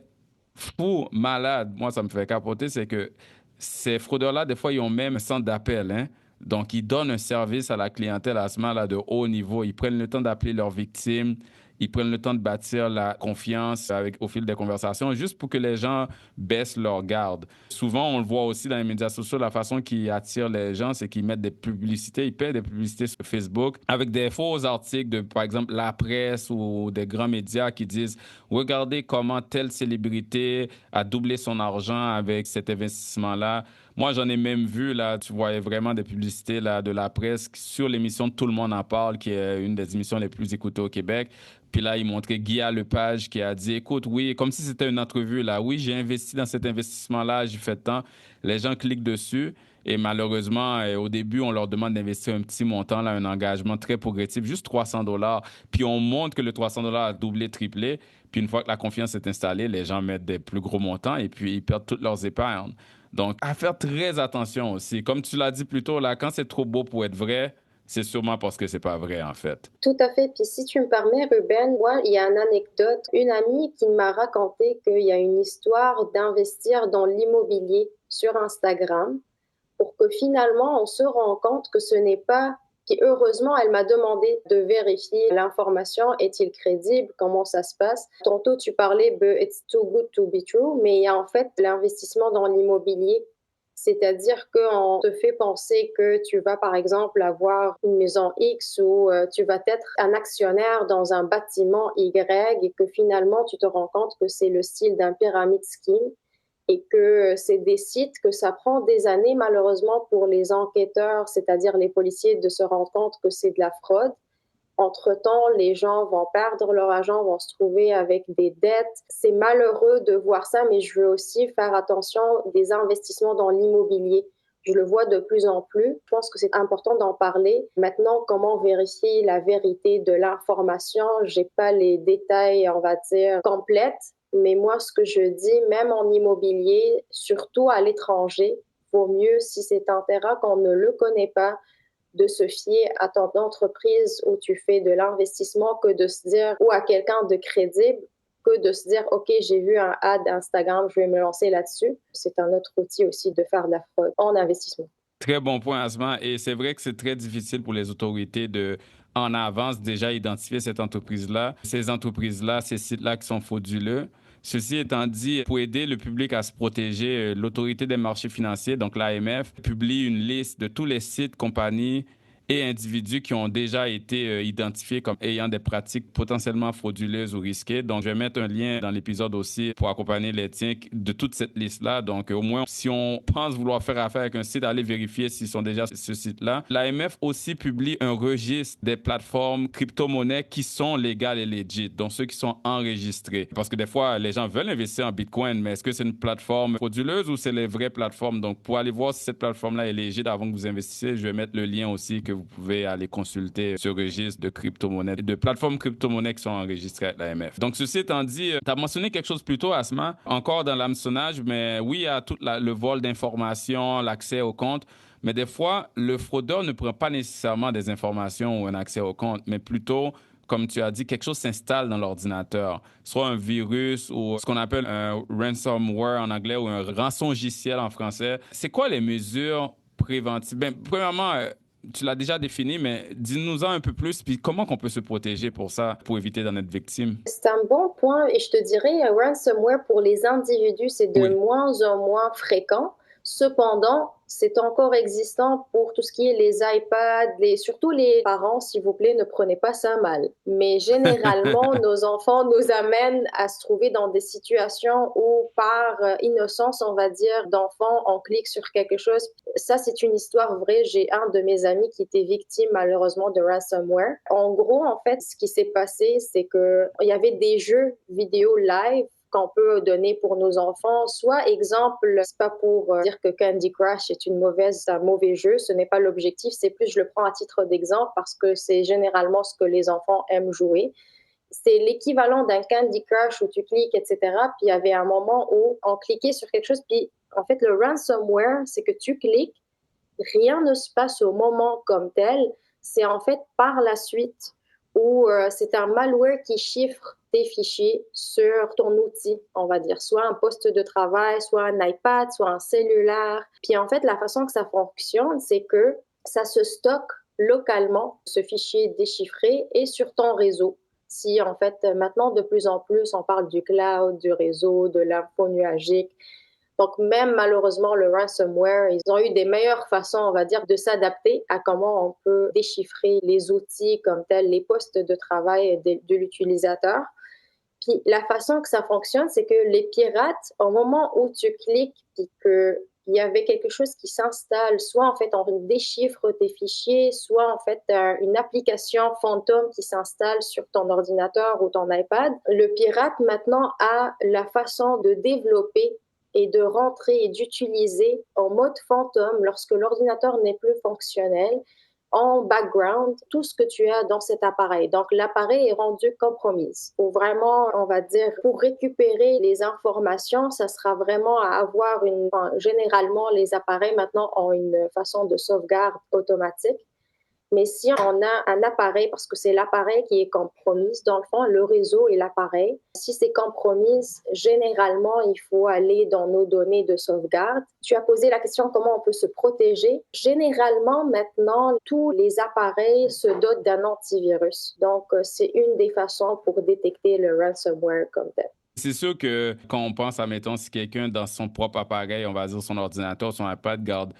fou, malade, moi ça me fait capoter, c'est que ces fraudeurs-là, des fois, ils ont même un centre d'appel. Hein? Donc, ils donnent un service à la clientèle à ce moment-là de haut niveau. Ils prennent le temps d'appeler leurs victimes. Ils prennent le temps de bâtir la confiance au fil des conversations, juste pour que les gens baissent leur garde. Souvent, on le voit aussi dans les médias sociaux, la façon qu'ils attirent les gens, c'est qu'ils mettent des publicités, ils paient des publicités sur Facebook avec des faux articles de, par exemple, la presse ou des grands médias qui disent « Regardez comment telle célébrité a doublé son argent avec cet investissement-là ». Moi, j'en ai même vu, là, tu voyais vraiment des publicités là, de la presse sur l'émission Tout le monde en parle, qui est une des émissions les plus écoutées au Québec. Puis là, ils montraient Guy Lepage qui a dit, écoute, oui, comme si c'était une entrevue, là, oui, j'ai investi dans cet investissement-là, j'ai fait tant. Les gens cliquent dessus. Et malheureusement, au début, on leur demande d'investir un petit montant, là, un engagement très progressif, juste $300. Puis on montre que le $300 a doublé, triplé. Puis une fois que la confiance est installée, les gens mettent des plus gros montants et puis ils perdent toutes leurs épargnes. Donc, à faire très attention aussi. Comme tu l'as dit plus tôt, là, quand c'est trop beau pour être vrai, c'est sûrement parce que c'est pas vrai, en fait. Tout à fait. Puis si tu me permets, Ruben, moi, il y a une anecdote. Une amie qui m'a raconté qu'il y a une histoire d'investir dans l'immobilier sur Instagram pour que finalement, on se rend compte que ce n'est pas... Puis heureusement, elle m'a demandé de vérifier l'information. Est-il crédible? Comment ça se passe? Tantôt, tu parlais de «it's too good to be true», mais il y a en fait l'investissement dans l'immobilier. C'est-à-dire qu'on te fait penser que tu vas, par exemple, avoir une maison X ou tu vas être un actionnaire dans un bâtiment Y et que finalement, tu te rends compte que c'est le style d'un pyramid scheme et que c'est des sites que ça prend des années, malheureusement, pour les enquêteurs, c'est-à-dire les policiers, de se rendre compte que c'est de la fraude. Entre-temps, les gens vont perdre leur argent, vont se trouver avec des dettes. C'est malheureux de voir ça, mais je veux aussi faire attention des investissements dans l'immobilier. Je le vois de plus en plus. Je pense que c'est important d'en parler. Maintenant, comment vérifier la vérité de l'information? J'ai pas les détails, on va dire, complètes. Mais moi, ce que je dis, même en immobilier, surtout à l'étranger, vaut mieux, si c'est un terrain qu'on ne le connaît pas, de se fier à ton entreprise où tu fais de l'investissement que de se dire, ou à quelqu'un de crédible, que de se dire, OK, j'ai vu un ad Instagram, je vais me lancer là-dessus. C'est un autre outil aussi de faire de la fraude en investissement. Très bon point, Asma. Et c'est vrai que c'est très difficile pour les autorités de, en avance, déjà identifier cette entreprise-là, ces entreprises-là, ces sites-là qui sont frauduleux. Ceci étant dit, pour aider le public à se protéger, l'autorité des marchés financiers, donc l'AMF, publie une liste de tous les sites, compagnies et individus qui ont déjà été identifiés comme ayant des pratiques potentiellement frauduleuses ou risquées. Donc, je vais mettre un lien dans l'épisode aussi pour accompagner les tiens de toute cette liste-là. Donc, au moins, si on pense vouloir faire affaire avec un site, allez vérifier s'ils sont déjà sur ce site-là. L'AMF aussi publie un registre des plateformes crypto-monnaies qui sont légales et legit, donc ceux qui sont enregistrés. Parce que des fois, les gens veulent investir en Bitcoin, mais est-ce que c'est une plateforme frauduleuse ou c'est les vraies plateformes? Donc, pour aller voir si cette plateforme-là est légit avant que vous investissiez, je vais mettre le lien aussi que vous pouvez aller consulter ce registre de crypto-monnaies, de plateformes crypto-monnaies qui sont enregistrées avec l'AMF. Donc, ceci étant dit, tu as mentionné quelque chose plus tôt, Asma, encore dans l'hameçonnage, mais oui, il y a tout le vol d'informations, l'accès au compte. Mais des fois, le fraudeur ne prend pas nécessairement des informations ou un accès au compte, mais plutôt, comme tu as dit, quelque chose s'installe dans l'ordinateur, soit un virus ou ce qu'on appelle un ransomware en anglais ou un rançongiciel en français. C'est quoi les mesures préventives? Ben, premièrement, tu l'as déjà défini, mais dis-nous-en un peu plus, puis comment qu'on peut se protéger pour ça, pour éviter d'en être victime? C'est un bon point et je te dirais, ransomware pour les individus, c'est de Oui. moins en moins fréquent. Cependant, c'est encore existant pour tout ce qui est les iPads, surtout les parents, s'il vous plaît, ne prenez pas ça mal. Mais généralement, nos enfants nous amènent à se trouver dans des situations où, par innocence, on va dire, d'enfants, on clique sur quelque chose. Ça, c'est une histoire vraie. J'ai un de mes amis qui était victime, malheureusement, de ransomware. En gros, en fait, ce qui s'est passé, c'est qu'il y avait des jeux vidéo live qu'on peut donner pour nos enfants. Soit, exemple, c'est pas pour dire que Candy Crush est un mauvais jeu, ce n'est pas l'objectif, c'est plus, je le prends à titre d'exemple parce que c'est généralement ce que les enfants aiment jouer. C'est l'équivalent d'un Candy Crush où tu cliques, etc. Puis il y avait un moment où on cliquait sur quelque chose, puis en fait, le ransomware, c'est que tu cliques, rien ne se passe au moment comme tel, c'est en fait par la suite où c'est un malware qui chiffre tes fichiers sur ton outil, on va dire, soit un poste de travail, soit un iPad, soit un cellulaire. Puis en fait, la façon que ça fonctionne, c'est que ça se stocke localement, ce fichier déchiffré, et sur ton réseau. Si en fait, maintenant, de plus en plus, on parle du cloud, du réseau, de l'info nuagique. Donc, même malheureusement, le ransomware, ils ont eu des meilleures façons, on va dire, de s'adapter à comment on peut déchiffrer les outils comme tels, les postes de travail de l'utilisateur. Puis, la façon que ça fonctionne, c'est que les pirates, au moment où tu cliques et que il y avait quelque chose qui s'installe, soit en fait on déchiffre tes fichiers, soit en fait une application fantôme qui s'installe sur ton ordinateur ou ton iPad. Le pirate maintenant a la façon de développer et de rentrer et d'utiliser en mode fantôme lorsque l'ordinateur n'est plus fonctionnel en background tout ce que tu as dans cet appareil. Donc, l'appareil est rendu compromis. Pour vraiment, on va dire, pour récupérer les informations, ça sera vraiment à avoir généralement, les appareils maintenant ont une façon de sauvegarde automatique. Mais si on a un appareil, parce que c'est l'appareil qui est compromis, dans le fond, le réseau est l'appareil. Si c'est compromis, généralement, il faut aller dans nos données de sauvegarde. Tu as posé la question comment on peut se protéger. Généralement, maintenant, tous les appareils se dotent d'un antivirus. Donc, c'est une des façons pour détecter le ransomware comme tel. C'est sûr que quand on pense à, mettons, si quelqu'un dans son propre appareil, on va dire son ordinateur, son iPad, garde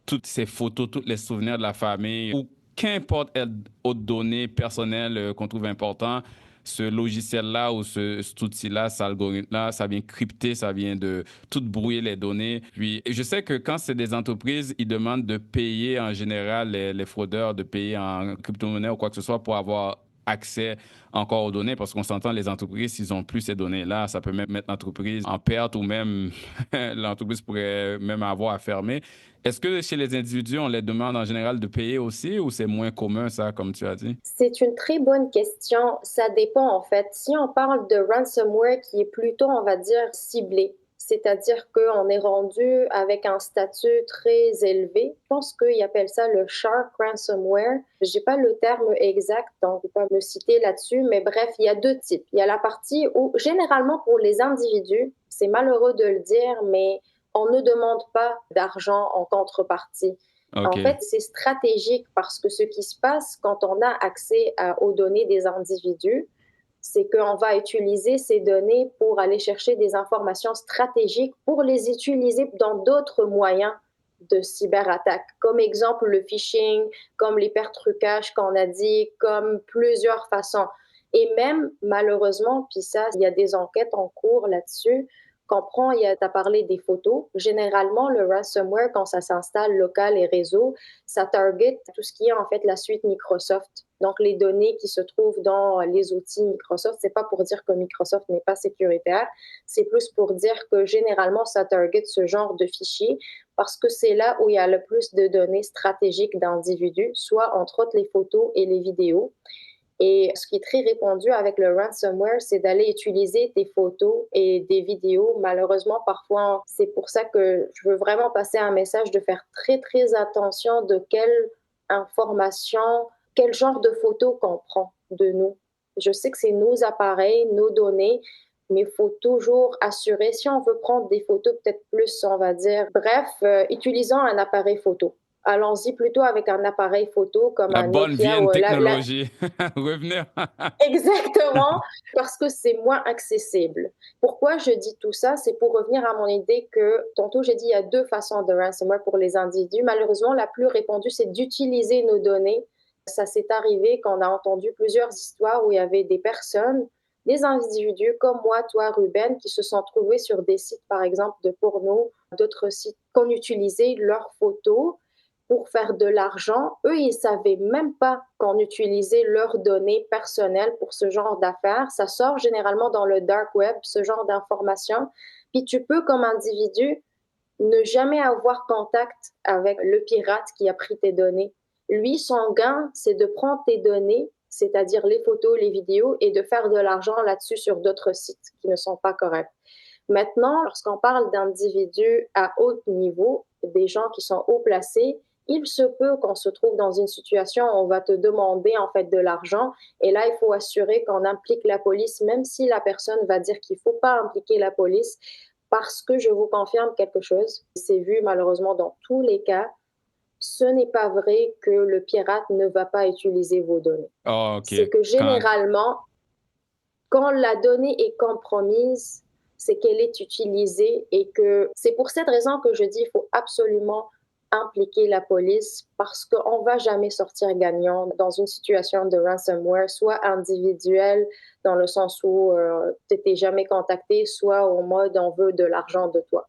toutes ses photos, tous les souvenirs de la famille ou qu'importe autre donnée personnelle qu'on trouve important, ce logiciel-là ou cet outil-là, cet algorithme-là, ça vient crypter, ça vient de tout brouiller les données. Puis, je sais que quand c'est des entreprises, ils demandent de payer en général les fraudeurs, de payer en crypto-monnaie ou quoi que ce soit pour avoir accès encore aux données, parce qu'on s'entend, les entreprises, s'ils n'ont plus ces données-là, ça peut même mettre l'entreprise en perte ou même l'entreprise pourrait même avoir à fermer. Est-ce que chez les individus, on les demande en général de payer aussi ou c'est moins commun, ça, comme tu as dit? C'est une très bonne question. Ça dépend, en fait. Si on parle de ransomware qui est plutôt, on va dire, ciblé, c'est-à-dire qu'on est rendu avec un statut très élevé. Je pense qu'ils appellent ça le shark ransomware. J'ai pas le terme exact, donc je ne vais pas me citer là-dessus, mais bref, il y a deux types. Il y a la partie où, généralement pour les individus, c'est malheureux de le dire, mais on ne demande pas d'argent en contrepartie. Okay. En fait, c'est stratégique parce que ce qui se passe quand on a accès aux données des individus, c'est qu'on va utiliser ces données pour aller chercher des informations stratégiques pour les utiliser dans d'autres moyens de cyberattaque, comme exemple le phishing, comme l'hypertrucage qu'on a dit, comme plusieurs façons. Et même, malheureusement, puis ça, il y a des enquêtes en cours là-dessus, comprend, tu as parlé des photos. Généralement, le ransomware, quand ça s'installe local et réseau, ça target tout ce qui est en fait la suite Microsoft. Donc, les données qui se trouvent dans les outils Microsoft, c'est pas pour dire que Microsoft n'est pas sécuritaire, c'est plus pour dire que généralement, ça target ce genre de fichiers parce que c'est là où il y a le plus de données stratégiques d'individus, soit entre autres les photos et les vidéos. Et ce qui est très répandu avec le ransomware, c'est d'aller utiliser des photos et des vidéos. Malheureusement, parfois, c'est pour ça que je veux vraiment passer un message de faire très, très attention de quelle information, quel genre de photos qu'on prend de nous. Je sais que c'est nos appareils, nos données, mais il faut toujours assurer, si on veut prendre des photos peut-être plus, on va dire, bref, utilisons un appareil photo. Allons-y plutôt avec un appareil photo comme la un bonne Nokia vieille technologie. Revenir. Exactement, parce que c'est moins accessible. Pourquoi je dis tout ça? C'est pour revenir à mon idée que, tantôt j'ai dit, il y a deux façons de ransomware pour les individus. Malheureusement, la plus répandue, c'est d'utiliser nos données. Ça s'est arrivé qu'on a entendu plusieurs histoires où il y avait des personnes, des individus comme moi, toi, Ruben, qui se sont trouvés sur des sites, par exemple, de porno, d'autres sites, qu'on utilisait leurs photos pour faire de l'argent. Eux, ils ne savaient même pas qu'on utilisait leurs données personnelles pour ce genre d'affaires. Ça sort généralement dans le dark web, ce genre d'informations. Puis tu peux, comme individu, ne jamais avoir contact avec le pirate qui a pris tes données. Lui, son gain, c'est de prendre tes données, c'est-à-dire les photos, les vidéos, et de faire de l'argent là-dessus sur d'autres sites qui ne sont pas corrects. Maintenant, lorsqu'on parle d'individus à haut niveau, des gens qui sont haut placés, il se peut qu'on se trouve dans une situation où on va te demander en fait de l'argent et là, il faut assurer qu'on implique la police, même si la personne va dire qu'il ne faut pas impliquer la police, parce que je vous confirme quelque chose, c'est vu malheureusement dans tous les cas, ce n'est pas vrai que le pirate ne va pas utiliser vos données. Oh, okay. C'est que généralement, quand la donnée est compromise, c'est qu'elle est utilisée et que c'est pour cette raison que je dis qu'il faut absolument impliquer la police parce qu'on ne va jamais sortir gagnant dans une situation de ransomware, soit individuelle dans le sens où tu n'étais jamais contacté, soit au mode on veut de l'argent de toi.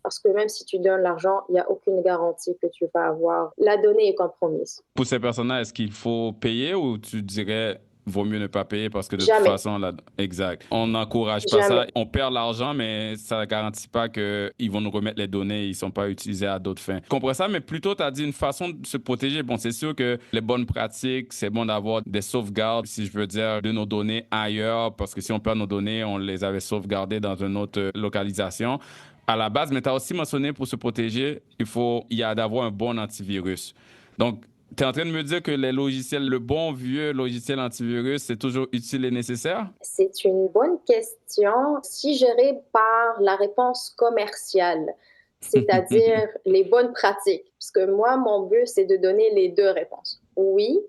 Parce que même si tu donnes l'argent, il n'y a aucune garantie que tu vas avoir. La donnée est compromise. Pour ces personnes-là, est-ce qu'il faut payer ou tu dirais vaut mieux ne pas payer parce que de toute Jamais, façon, là, exact. On n'encourage pas ça. jamais. On perd l'argent, mais ça ne garantit pas qu'ils vont nous remettre les données, ils ne sont pas utilisés à d'autres fins. Je comprends ça, mais plutôt, tu as dit une façon de se protéger. Bon, c'est sûr que les bonnes pratiques, c'est bon d'avoir des sauvegardes, si je veux dire, de nos données ailleurs, parce que si on perd nos données, on les avait sauvegardées dans une autre localisation à la base, mais tu as aussi mentionné pour se protéger, il y a d'avoir un bon antivirus. Donc, tu es en train de me dire que les logiciels, le bon vieux logiciel antivirus, c'est toujours utile et nécessaire? C'est une bonne question. Si j'irais par la réponse commerciale, c'est-à-dire les bonnes pratiques, parce que moi, mon but, c'est de donner les deux réponses. Oui,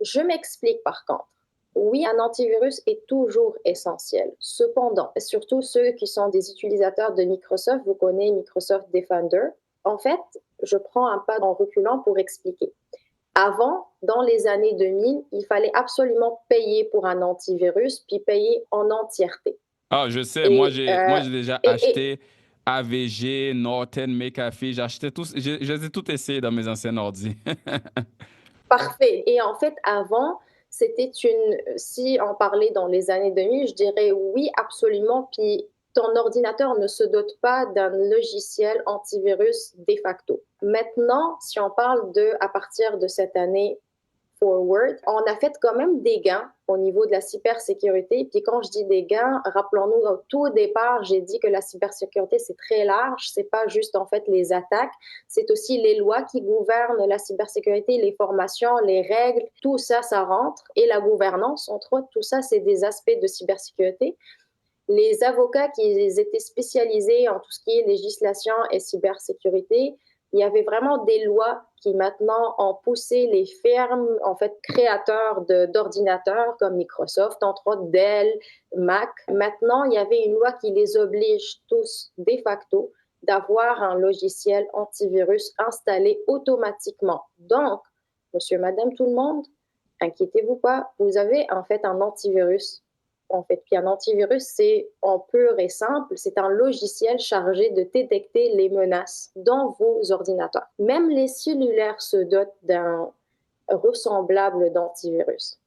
je m'explique par contre. Oui, un antivirus est toujours essentiel. Cependant, surtout ceux qui sont des utilisateurs de Microsoft, vous connaissez Microsoft Defender. En fait, je prends un pas en reculant pour expliquer. Avant, dans les années 2000, il fallait absolument payer pour un antivirus, puis payer en entièreté. Ah, je sais, moi Et, j'ai déjà et acheté AVG, Norton, McAfee, j'ai acheté tous, je les ai tout essayé dans mes anciens ordi. parfait. Et en fait, avant, si on parlait dans les années 2000, je dirais oui, absolument. Puis ton ordinateur ne se dote pas d'un logiciel antivirus de facto. Maintenant, si on parle à partir de cette année forward, on a fait quand même des gains au niveau de la cybersécurité. Puis quand je dis des gains, rappelons-nous, au tout départ, j'ai dit que la cybersécurité, c'est très large. C'est pas juste, en fait, les attaques. C'est aussi les lois qui gouvernent la cybersécurité, les formations, les règles. Tout ça, ça rentre. Et la gouvernance, entre autres, tout ça, c'est des aspects de cybersécurité. Les avocats qui étaient spécialisés en tout ce qui est législation et cybersécurité, il y avait vraiment des lois qui maintenant ont poussé les firmes, en fait, créateurs d'ordinateurs comme Microsoft, entre autres Dell, Mac. Maintenant, il y avait une loi qui les oblige tous, de facto, d'avoir un logiciel antivirus installé automatiquement. Donc, monsieur, madame, tout le monde, inquiétez-vous pas, vous avez en fait un antivirus. En fait, puis un antivirus, c'est en pur et simple, c'est un logiciel chargé de détecter les menaces dans vos ordinateurs. Même les cellulaires se dotent d'un ressemblable d'antivirus.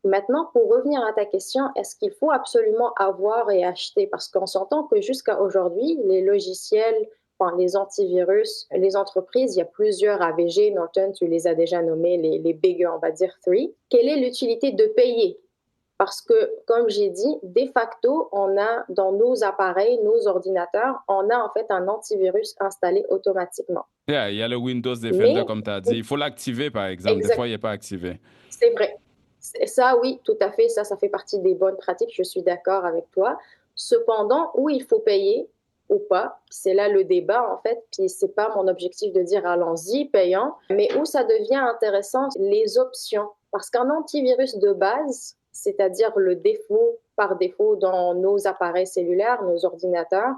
Maintenant, pour revenir à ta question, est-ce qu'il faut absolument avoir et acheter? Parce qu'on s'entend que jusqu'à aujourd'hui, les logiciels, enfin, les antivirus, les entreprises, il y a plusieurs AVG, Norton, tu les as déjà nommés, les big, on va dire, three. Quelle est l'utilité de payer? Parce que, comme j'ai dit, de facto, on a dans nos appareils, nos ordinateurs, on a en fait un antivirus installé automatiquement. Yeah, il y a le Windows Defender, Mais, comme tu as dit. Il faut l'activer, par exemple. Des exact, fois, il n'est pas activé. c'est vrai. Ça, oui, tout à fait. Ça fait partie des bonnes pratiques. Je suis d'accord avec toi. Cependant, où il faut payer ou pas, c'est là le débat, en fait. Puis, c'est pas mon objectif de dire allons-y, payant. Mais où ça devient intéressant, les options. Parce qu'un antivirus de base, c'est-à-dire le défaut par défaut dans nos appareils cellulaires, nos ordinateurs,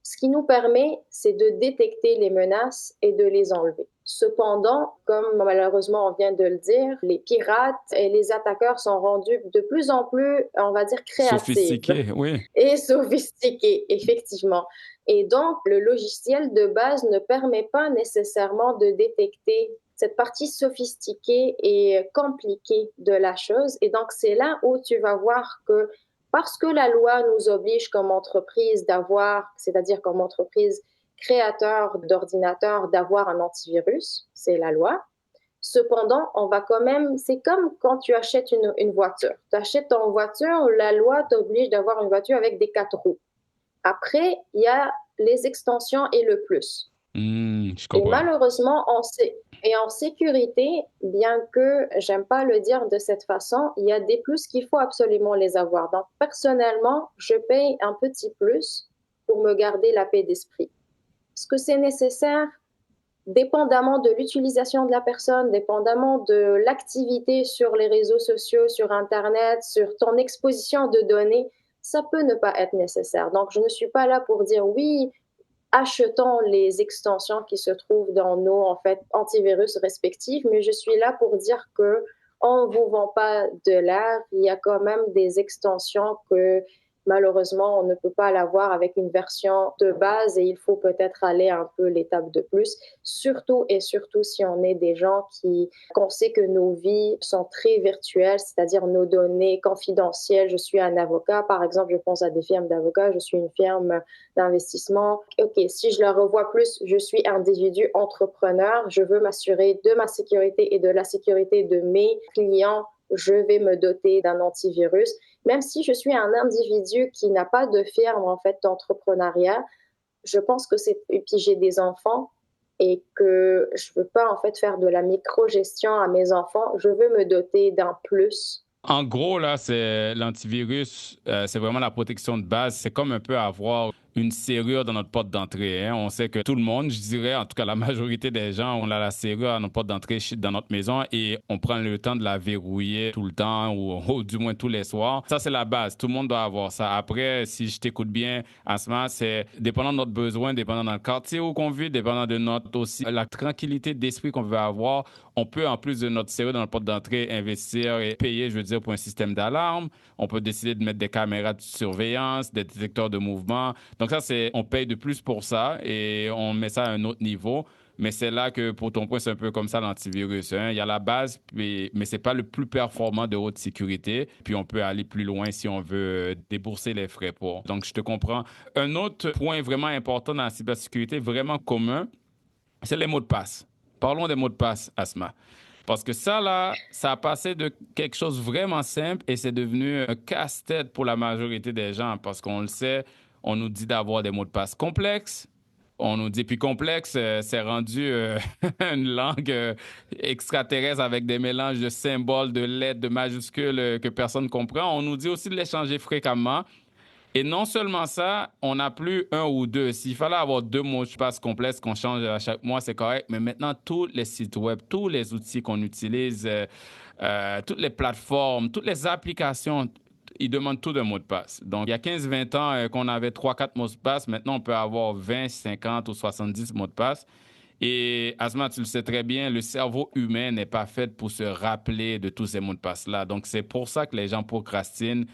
ce qui nous permet, c'est de détecter les menaces et de les enlever. Cependant, comme malheureusement on vient de le dire, les pirates et les attaqueurs sont rendus de plus en plus, on va dire, créatifs Sophistiqué, oui. et sophistiqués, effectivement. Et donc, le logiciel de base ne permet pas nécessairement de détecter cette partie sophistiquée et compliquée de la chose. Et donc, c'est là où tu vas voir que parce que la loi nous oblige comme entreprise d'avoir, c'est-à-dire comme entreprise créateur d'ordinateurs, d'avoir un antivirus, c'est la loi. Cependant, on va quand même, c'est comme quand tu achètes une voiture. Tu achètes ton voiture, la loi t'oblige d'avoir une voiture avec des 4 roues. Après, il y a les extensions et le plus. Je Et comprends. malheureusement, en sécurité, bien que j'aime pas le dire de cette façon, il y a des plus qu'il faut absolument les avoir. Donc, personnellement, je paye un petit plus pour me garder la paix d'esprit. Est-ce que c'est nécessaire? Dépendamment de l'utilisation de la personne, dépendamment de l'activité sur les réseaux sociaux, sur Internet, sur ton exposition de données, ça peut ne pas être nécessaire. Donc, je ne suis pas là pour dire oui, achetons les extensions qui se trouvent dans nos en fait antivirus respectifs, mais je suis là pour dire que on vous vend pas de l'air. Il y a quand même des extensions que Malheureusement, on ne peut pas l'avoir avec une version de base et il faut peut-être aller un peu l'étape de plus, surtout et surtout si on est des gens qu'on sait que nos vies sont très virtuelles, c'est-à-dire nos données confidentielles. Je suis un avocat, par exemple, je pense à des firmes d'avocats, je suis une firme d'investissement. OK, si je le revois plus, je suis individu entrepreneur, je veux m'assurer de ma sécurité et de la sécurité de mes clients, je vais me doter d'un antivirus. Même si je suis un individu qui n'a pas de firme en fait d'entrepreneuriat, je pense que c'est et puis j'ai des enfants et que je veux pas en fait faire de la micro-gestion à mes enfants, je veux me doter d'un plus. En gros, là, c'est l'antivirus, c'est vraiment la protection de base. C'est comme un peu avoir une serrure dans notre porte d'entrée, hein. On sait que tout le monde, je dirais, en tout cas la majorité des gens, on a la serrure à notre porte d'entrée dans notre maison et on prend le temps de la verrouiller tout le temps ou du moins tous les soirs. Ça, c'est la base. Tout le monde doit avoir ça. Après, si je t'écoute bien, Asma, c'est dépendant de notre besoin, dépendant dans le quartier où on vit, dépendant de notre aussi la tranquillité d'esprit qu'on veut avoir. On peut, en plus de notre serrure dans notre porte d'entrée, investir et payer, je veux dire, pour un système d'alarme. On peut décider de mettre des caméras de surveillance, des détecteurs de mouvement. Donc ça, on paye de plus pour ça et on met ça à un autre niveau. Mais c'est là que, pour ton point, c'est un peu comme ça l'antivirus, hein. Il y a la base, mais ce n'est pas le plus performant de haute sécurité. Puis on peut aller plus loin si on veut débourser les frais pour. Donc, je te comprends. Un autre point vraiment important dans la cybersécurité, vraiment commun, c'est les mots de passe. Parlons des mots de passe, Asma. Parce que ça, là, ça a passé de quelque chose de vraiment simple et c'est devenu un casse-tête pour la majorité des gens. Parce qu'on le sait, on nous dit d'avoir des mots de passe complexes. On nous dit, puis complexe, c'est rendu une langue extraterrestre avec des mélanges de symboles, de lettres, de majuscules que personne ne comprend. On nous dit aussi de les changer fréquemment. Et non seulement ça, on n'a plus un ou deux. S'il fallait avoir deux mots de passe complexes qu'on change à chaque mois, c'est correct. Mais maintenant, tous les sites web, tous les outils qu'on utilise, toutes les plateformes, toutes les applications, ils demandent tout d'un mot de passe. Donc, il y a 15-20 ans qu'on avait 3-4 mots de passe. Maintenant, on peut avoir 20, 50 ou 70 mots de passe. Et Asma, tu le sais très bien, le cerveau humain n'est pas fait pour se rappeler de tous ces mots de passe-là. Donc, c'est pour ça que les gens procrastinent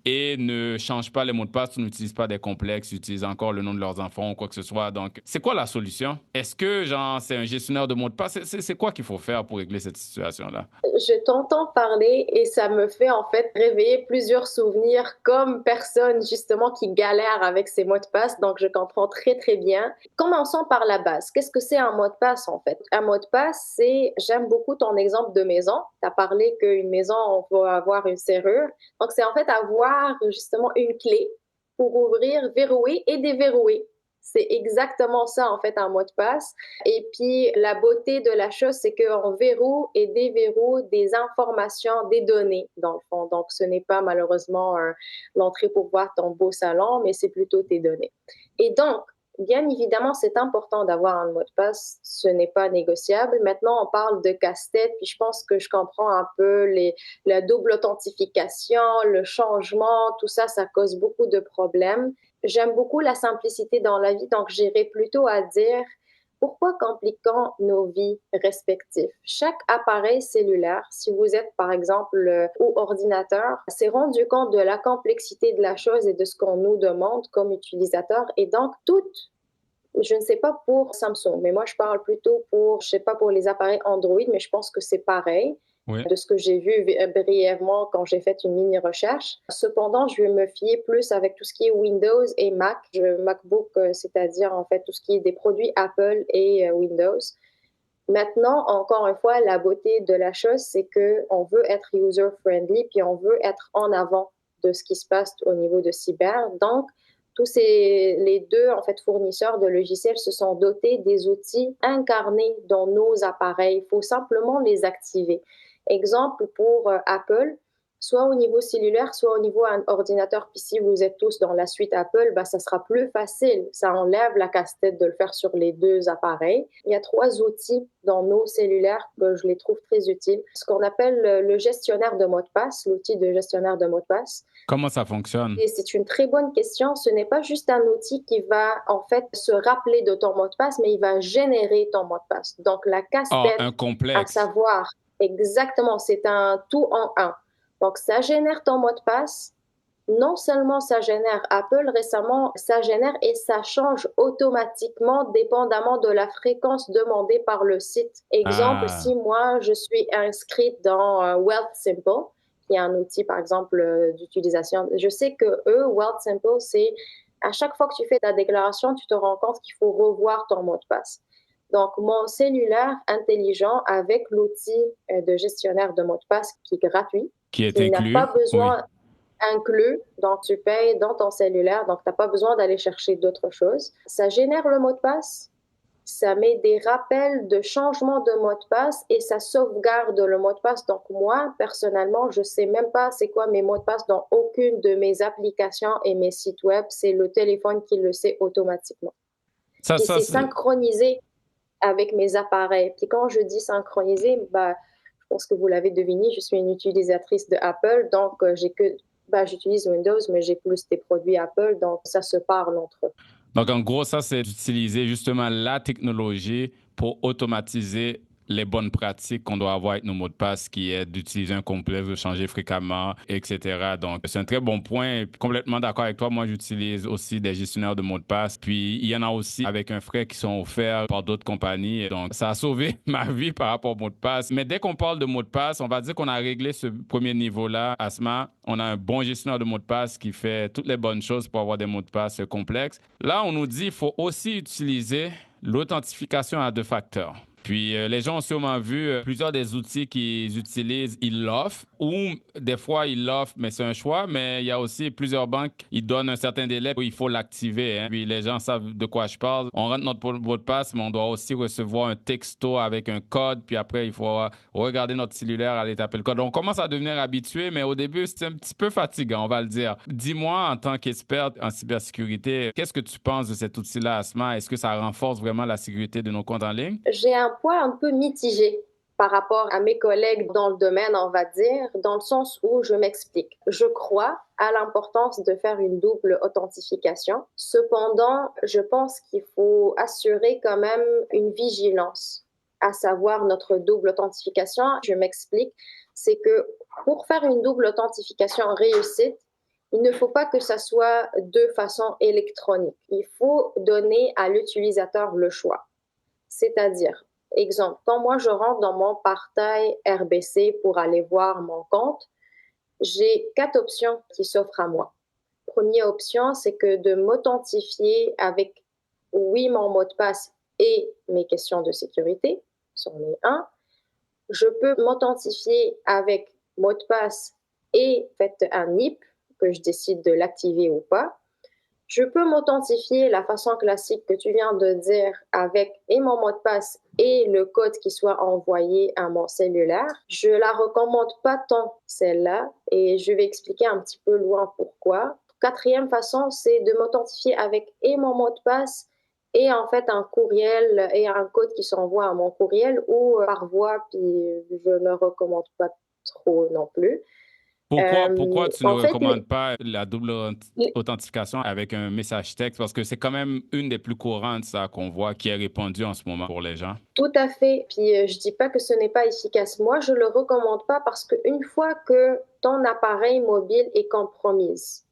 et ne changent pas les mots de passe, n'utilisent pas des complexes, utilisent encore le nom de leurs enfants ou quoi que ce soit. Donc, c'est quoi la solution? Est-ce que, genre, c'est un gestionnaire de mots de passe? C'est quoi qu'il faut faire pour régler cette situation-là? Je t'entends parler et ça me fait en fait réveiller plusieurs souvenirs comme personne justement qui galère avec ses mots de passe, donc je comprends très très bien. Commençons par la base. Qu'est-ce que c'est un mot de passe en fait? Un mot de passe, j'aime beaucoup ton exemple de maison. Tu as parlé qu'une maison, on peut avoir une serrure. Donc c'est en fait avoir justement une clé pour ouvrir, verrouiller et déverrouiller. C'est exactement ça, en fait, un mot de passe. Et puis, la beauté de la chose, c'est qu'on verrouille et déverrouille des informations, des données, dans le fond. Donc, ce n'est pas malheureusement l'entrée pour voir ton beau salon, mais c'est plutôt tes données. Et donc, bien évidemment, c'est important d'avoir un mot de passe. Ce n'est pas négociable. Maintenant, on parle de casse-tête, puis je pense que je comprends un peu la double authentification, le changement, tout ça, ça cause beaucoup de problèmes. J'aime beaucoup la simplicité dans la vie, donc j'irai plutôt à dire pourquoi compliquons nos vies respectives. Chaque appareil cellulaire, si vous êtes par exemple au ordinateur, s'est rendu compte de la complexité de la chose et de ce qu'on nous demande comme utilisateurs. Et donc, je ne sais pas pour Samsung, mais moi je parle plutôt je sais pas pour les appareils Android, mais je pense que c'est pareil. Oui. De ce que j'ai vu brièvement quand j'ai fait une mini-recherche. Cependant, je vais me fier plus avec tout ce qui est Windows et Mac. MacBook, c'est-à-dire en fait tout ce qui est des produits Apple et Windows. Maintenant, encore une fois, la beauté de la chose, c'est qu'on veut être user-friendly, puis on veut être en avant de ce qui se passe au niveau de cyber. Donc, les deux en fait, fournisseurs de logiciels se sont dotés des outils incarnés dans nos appareils. Il faut simplement les activer. Exemple pour Apple, soit au niveau cellulaire, soit au niveau ordinateur. Puis si vous êtes tous dans la suite Apple, ça sera plus facile. Ça enlève la casse-tête de le faire sur les deux appareils. Il y a 3 outils dans nos cellulaires que je les trouve très utiles. Ce qu'on appelle le gestionnaire de mots de passe, l'outil de gestionnaire de mots de passe. Comment ça fonctionne? Et c'est une très bonne question. Ce n'est pas juste un outil qui va en fait se rappeler de ton mot de passe, mais il va générer ton mot de passe. Donc la casse-tête, un complexe. à savoir exactement, c'est un tout en un. Donc ça génère ton mot de passe, non seulement ça génère, Apple récemment, ça génère et ça change automatiquement dépendamment de la fréquence demandée par le site. Exemple, Ah, si moi je suis inscrite dans Wealthsimple, qui est un outil par exemple d'utilisation, je sais que Wealthsimple, c'est à chaque fois que tu fais ta déclaration, tu te rends compte qu'il faut revoir ton mot de passe. Donc, mon cellulaire intelligent avec l'outil de gestionnaire de mot de passe qui est gratuit, qui est qui n'a pas inclus? Oui. besoin inclus, donc tu payes dans ton cellulaire, donc tu n'as pas besoin d'aller chercher d'autres choses. Ça génère le mot de passe, ça met des rappels de changement de mot de passe et ça sauvegarde le mot de passe. Donc moi, personnellement, je ne sais même pas c'est quoi mes mots de passe dans aucune de mes applications et mes sites web. C'est le téléphone qui le sait automatiquement. Ça, Puis ça, c'est synchronisé avec mes appareils. Puis quand je dis synchronisé, je pense que vous l'avez deviné, je suis une utilisatrice de Apple, donc j'utilise Windows, mais j'ai plus des produits Apple, donc ça se parle entre eux. Donc, en gros, ça, c'est d'utiliser justement la technologie pour automatiser les bonnes pratiques qu'on doit avoir avec nos mots de passe, qui est d'utiliser un complexe, de changer fréquemment, etc. Donc, c'est un très bon point. Complètement d'accord avec toi. Moi, j'utilise aussi des gestionnaires de mots de passe. Puis, il y en a aussi avec un frais qui sont offerts par d'autres compagnies. Donc, ça a sauvé ma vie par rapport aux mots de passe. Mais dès qu'on parle de mots de passe, on va dire qu'on a réglé ce premier niveau-là. Asma, on a un bon gestionnaire de mots de passe qui fait toutes les bonnes choses pour avoir des mots de passe complexes. Là, on nous dit qu'il faut aussi utiliser l'authentification à deux facteurs. Puis les gens ont sûrement vu plusieurs des outils qu'ils utilisent, ils l'offrent ou des fois ils l'offrent, mais c'est un choix. Mais il y a aussi plusieurs banques, ils donnent un certain délai où il faut l'activer. Hein. Puis les gens savent de quoi je parle. On rentre notre mot de passe, mais on doit aussi recevoir un texto avec un code. Puis après, il faut regarder notre cellulaire, aller taper le code. Donc, on commence à devenir habitué, mais au début, c'est un petit peu fatigant, on va le dire. Dis-moi, en tant qu'expert en cybersécurité, qu'est-ce que tu penses de cet outil-là, Asma? Est-ce que ça renforce vraiment la sécurité de nos comptes en ligne? J'ai un point un peu mitigé par rapport à mes collègues dans le domaine, on va dire, dans le sens où je m'explique. Je crois à l'importance de faire une double authentification. Cependant, je pense qu'il faut assurer quand même une vigilance, à savoir notre double authentification. Je m'explique, c'est que pour faire une double authentification réussite, il ne faut pas que ça soit de façon électronique. Il faut donner à l'utilisateur le choix. C'est-à-dire, exemple, quand moi je rentre dans mon portail RBC pour aller voir mon compte, j'ai 4 options qui s'offrent à moi. Première option, c'est que de m'authentifier avec, oui, mon mot de passe et mes questions de sécurité, c'en est un. Je peux m'authentifier avec mot de passe et un NIP, que je décide de l'activer ou pas. Je peux m'authentifier la façon classique que tu viens de dire avec et mon mot de passe et le code qui soit envoyé à mon cellulaire. Je la recommande pas tant celle-là et je vais expliquer un petit peu loin pourquoi. Quatrième façon, c'est de m'authentifier avec et mon mot de passe et en fait un courriel et un code qui s'envoie à mon courriel ou par voix, puis je ne recommande pas trop non plus. Pourquoi tu ne En fait, recommandes pas la double authentification avec un message texte? Parce que c'est quand même une des plus courantes, ça, qu'on voit, qui est répandue en ce moment pour les gens. tout à fait. Puis je dis pas que ce n'est pas efficace. Moi, je le recommande pas parce qu'une fois que ton appareil mobile est compromise,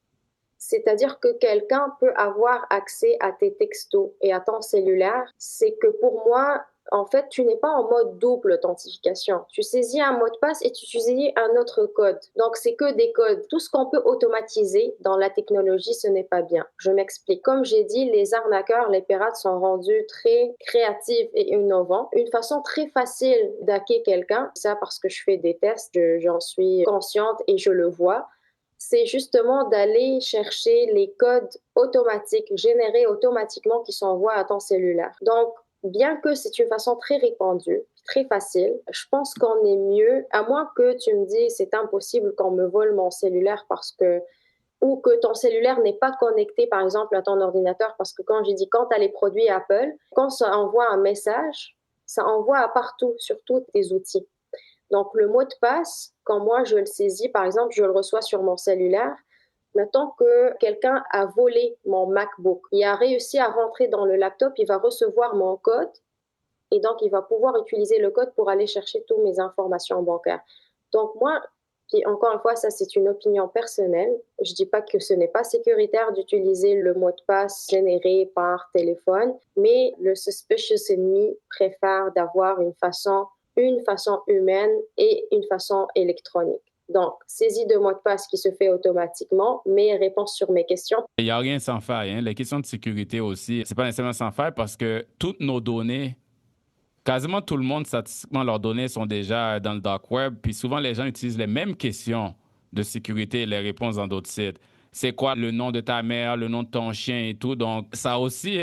c'est-à-dire que quelqu'un peut avoir accès à tes textos et à ton cellulaire, c'est que pour moi, en fait, tu n'es pas en mode double authentification. Tu saisis un mot de passe et tu saisis un autre code. Donc, c'est que des codes. Tout ce qu'on peut automatiser dans la technologie, ce n'est pas bien. Je m'explique. Comme j'ai dit, les arnaqueurs, les pirates sont rendus très créatifs et innovants. Une façon très facile d'hacker quelqu'un, ça parce que je fais des tests, j'en suis consciente et je le vois, c'est justement d'aller chercher les codes automatiques, générés automatiquement qui s'envoient à ton cellulaire. Donc, bien que c'est une façon très répandue, très facile, je pense qu'on est mieux, à moins que tu me dises c'est impossible qu'on me vole mon cellulaire parce que ou que ton cellulaire n'est pas connecté, par exemple, à ton ordinateur, parce que quand j'ai dit quand tu as les produits Apple, quand ça envoie un message, ça envoie à partout, sur tous tes outils. Donc, le mot de passe, quand moi je le saisis, par exemple, je le reçois sur mon cellulaire, mettons que quelqu'un a volé mon MacBook, il a réussi à rentrer dans le laptop, il va recevoir mon code et donc il va pouvoir utiliser le code pour aller chercher toutes mes informations bancaires. Donc, moi, Puis encore une fois, ça c'est une opinion personnelle. Je dis pas que ce n'est pas sécuritaire d'utiliser le mot de passe généré par téléphone, mais le suspicious enemy préfère d'avoir une façon humaine et une façon électronique. Donc, saisie de mot de passe qui se fait automatiquement, mais réponse sur mes questions. Il n'y a rien sans faille. Hein? Les questions de sécurité aussi, c'est pas nécessairement sans faille parce que toutes nos données, quasiment tout le monde, statistiquement, leurs données sont déjà dans le dark web. Puis souvent, les gens utilisent les mêmes questions de sécurité et les réponses dans d'autres sites. C'est quoi le nom de ta mère, le nom de ton chien et tout. Donc, ça aussi,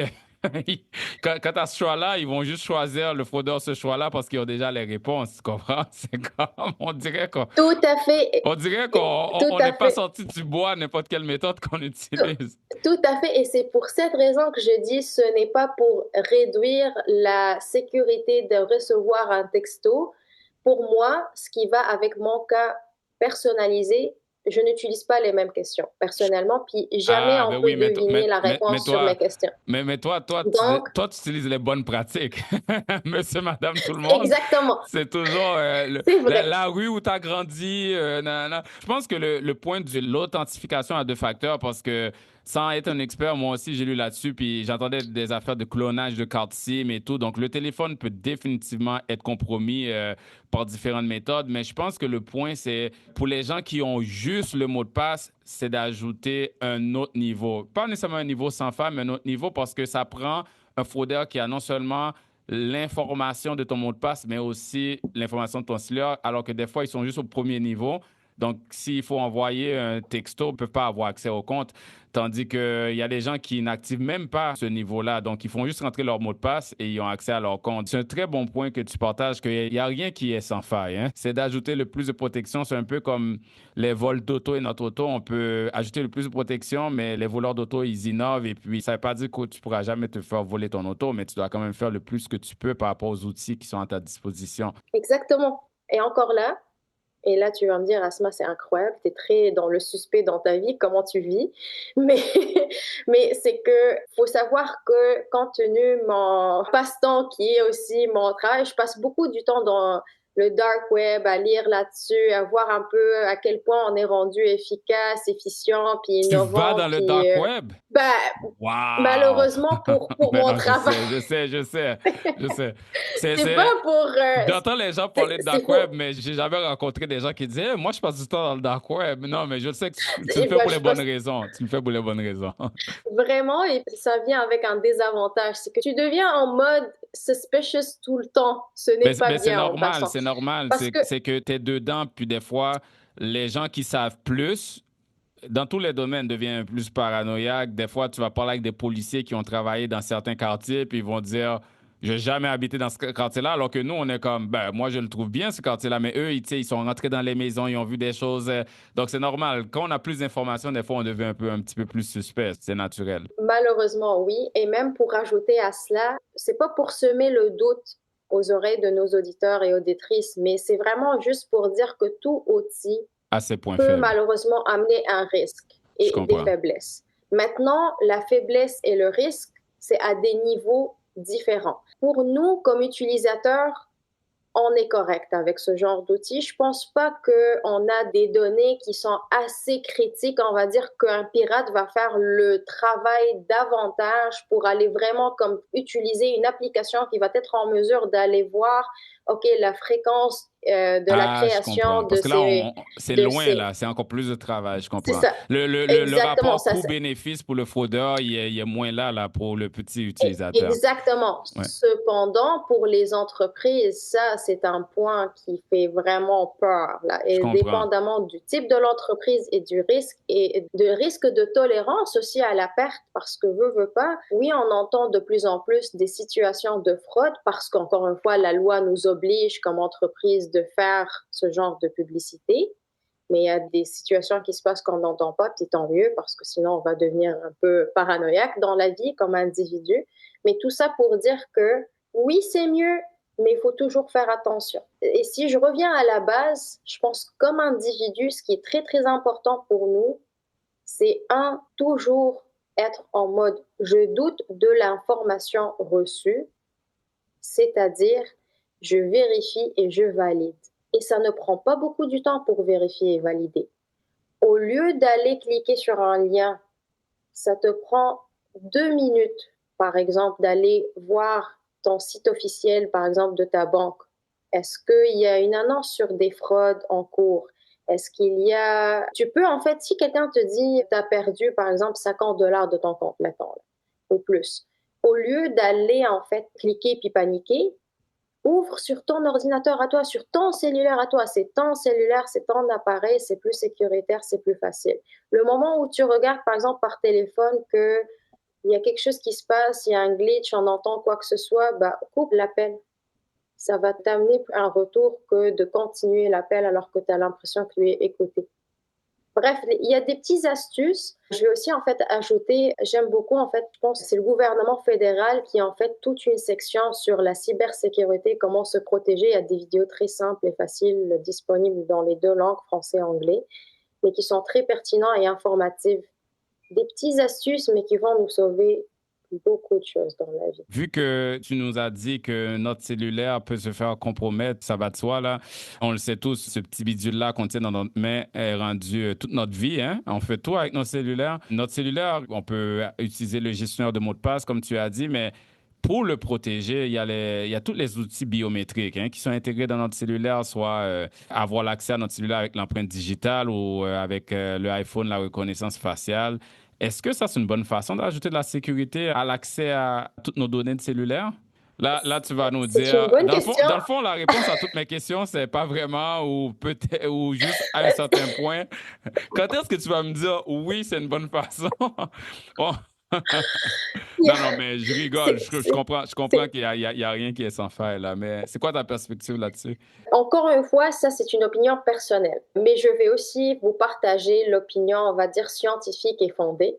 quand tu as ce choix-là, ils vont juste choisir le fraudeur ce choix-là parce qu'ils ont déjà les réponses. Tu comprends? C'est comme, on dirait qu'on Tout à fait. on dirait qu'on Tout n'est à pas fait. sorti du bois à n'importe quelle méthode qu'on utilise. Tout à fait. Et c'est pour cette raison que je dis ce n'est pas pour réduire la sécurité de recevoir un texto. Pour moi, ce qui va avec mon cas personnalisé, je n'utilise pas les mêmes questions personnellement, puis jamais Ah, on ben peut oui, deviner la réponse sur mes questions. mais Donc, toi, tu utilises les bonnes pratiques. Monsieur, madame, tout le monde, exactement, c'est toujours c'est vrai. la rue où tu as grandi. Nanana. Je pense que le point de l'authentification à deux facteurs, parce que sans être un expert, moi aussi, j'ai lu là-dessus, puis j'entendais des affaires de clonage de cartes SIM et tout. Donc, le téléphone peut définitivement être compromis par différentes méthodes, mais je pense que le point, c'est pour les gens qui ont juste le mot de passe, c'est d'ajouter un autre niveau. Pas nécessairement un niveau sans faille, mais un autre niveau parce que ça prend un fraudeur qui a non seulement l'information de ton mot de passe, mais aussi l'information de ton cellulaire, alors que des fois, ils sont juste au premier niveau. Donc, s'il faut envoyer un texto, ils ne peuvent pas avoir accès au compte. Tandis qu'il y a des gens qui n'activent même pas ce niveau-là. Donc, ils font juste rentrer leur mot de passe et ils ont accès à leur compte. C'est un très bon point que tu partages, qu'il n'y a rien qui est sans faille. Hein? C'est d'ajouter le plus de protection. C'est un peu comme les vols d'auto et notre auto. On peut ajouter le plus de protection, mais les voleurs d'auto, ils innovent. Et puis, ça ne veut pas dire que tu ne pourras jamais te faire voler ton auto, mais tu dois quand même faire le plus que tu peux par rapport aux outils qui sont à ta disposition. Exactement. Et encore là, et là, tu vas me dire, Asma, c'est incroyable, tu es très dans le suspect dans ta vie, comment tu vis. Mais, mais c'est que faut savoir que, compte tenu mon passe-temps qui est aussi mon travail, je passe beaucoup du temps dans le dark web, à lire là-dessus, à voir un peu à quel point on est rendu efficace, efficient, puis Tu vas innovant. dans le Puis, dark web? ben, Wow! malheureusement, pour Mais mon non, travail, je sais. C'est, c'est pas c'est... pour... J'entends les gens parler de c'est dark web, pour... mais j'ai jamais rencontré des gens qui disaient Hey, moi, je passe du temps dans le dark web. Non, mais je sais que tu le fais ben, pour les je bonnes passe raisons. Tu le fais pour les bonnes raisons. vraiment, et ça vient avec un désavantage, c'est que tu deviens en mode suspicious tout le temps. Ce n'est pas Mais c'est bien en normal, passant. c'est normal. Parce que, C'est que tu es dedans, puis des fois, les gens qui savent plus, dans tous les domaines, deviennent plus paranoïaques. Des fois, tu vas parler avec des policiers qui ont travaillé dans certains quartiers, puis ils vont dire je n'ai jamais habité dans ce quartier-là, alors que nous, on est comme, ben, moi, je le trouve bien, ce quartier-là, mais eux, ils sont rentrés dans les maisons, ils ont vu des choses. Donc, c'est normal. Quand on a plus d'informations, des fois, on devient un petit peu plus suspect. C'est naturel. malheureusement, oui. Et même pour rajouter à cela, c'est pas pour semer le doute aux oreilles de nos auditeurs et auditrices, mais c'est vraiment juste pour dire que tout outil À ces points peut faibles. malheureusement amener un risque Je et des comprends. faiblesses. Maintenant, la faiblesse et le risque, c'est à des niveaux différents. Pour nous, comme utilisateurs, on est correct avec ce genre d'outils. Je pense pas qu'on a des données qui sont assez critiques. On va dire qu'un pirate va faire le travail davantage pour aller vraiment comme utiliser une application qui va être en mesure d'aller voir, OK, la fréquence de la Ah, je comprends. création Parce que là, c'est de loin, ces... là. C'est encore plus de travail, je C'est comprends. ça. Le Exactement. rapport coût-bénéfice pour le fraudeur, il est moins là pour le petit utilisateur. Exactement. Ouais, Cependant, pour les entreprises, ça, c'est un point qui fait vraiment peur, là. je Et comprends. dépendamment du type de l'entreprise et de risque de tolérance aussi à la perte, parce que veut pas, oui, on entend de plus en plus des situations de fraude parce qu'encore une fois, la loi nous oblige comme entreprise de faire ce genre de publicité. Mais il y a des situations qui se passent qu'on n'entend pas, puis tant mieux, parce que sinon on va devenir un peu paranoïaque dans la vie comme individu. Mais tout ça pour dire que oui, c'est mieux, mais il faut toujours faire attention. Et si je reviens à la base, je pense comme individu, ce qui est très, très important pour nous, c'est toujours être en mode je doute de l'information reçue, c'est-à-dire je vérifie et je valide. et ça ne prend pas beaucoup de temps pour vérifier et valider. Au lieu d'aller cliquer sur un lien, ça te prend 2 minutes, par exemple, d'aller voir ton site officiel, par exemple, de ta banque. Est-ce qu'il y a une annonce sur des fraudes en cours? Est-ce qu'il y a... Tu peux, en fait, si quelqu'un te dit, tu as perdu, par exemple, $50 de ton compte, mettons, ou plus, au lieu d'aller, en fait, cliquer puis paniquer, ouvre sur ton ordinateur à toi, sur ton cellulaire à toi. C'est ton cellulaire, c'est ton appareil, c'est plus sécuritaire, c'est plus facile. Le moment où tu regardes, par exemple, par téléphone qu'il y a quelque chose qui se passe, il y a un glitch, on entend quoi que ce soit, bah, coupe l'appel. Ça va t'amener un retour que de continuer l'appel alors que tu as l'impression que tu es écouté. Bref, il y a des petites astuces. Je vais aussi en fait ajouter, j'aime beaucoup en fait, je pense que c'est le gouvernement fédéral qui a en fait toute une section sur la cybersécurité, comment se protéger. Il y a des vidéos très simples et faciles disponibles dans les 2 langues, français et anglais, mais qui sont très pertinents et informatives. Des petites astuces, mais qui vont nous sauver beaucoup de choses dans la vie. Vu que tu nous as dit que notre cellulaire peut se faire compromettre, ça va de soi, là. On le sait tous, ce petit bidule-là qu'on tient dans notre main est rendu toute notre vie, hein. On fait tout avec notre cellulaire. Notre cellulaire, on peut utiliser le gestionnaire de mots de passe, comme tu as dit, mais pour le protéger, il y a tous les outils biométriques qui sont intégrés dans notre cellulaire, soit avoir l'accès à notre cellulaire avec l'empreinte digitale ou avec le iPhone, la reconnaissance faciale. Est-ce que ça, c'est une bonne façon d'ajouter de la sécurité à l'accès à toutes nos données de cellulaire? Là, tu vas nous C'est une dire, bonne question. dans le fond, la réponse à toutes mes questions, c'est pas vraiment ou peut-être ou juste à un certain point. Quand est-ce que tu vas me dire oui, c'est une bonne façon? Oh. Non, non, mais je rigole. Je comprends qu'il y a rien qui est sans faire là. Mais c'est quoi ta perspective là-dessus? Encore une fois, ça, c'est une opinion personnelle. Mais je vais aussi vous partager l'opinion, on va dire, scientifique et fondée,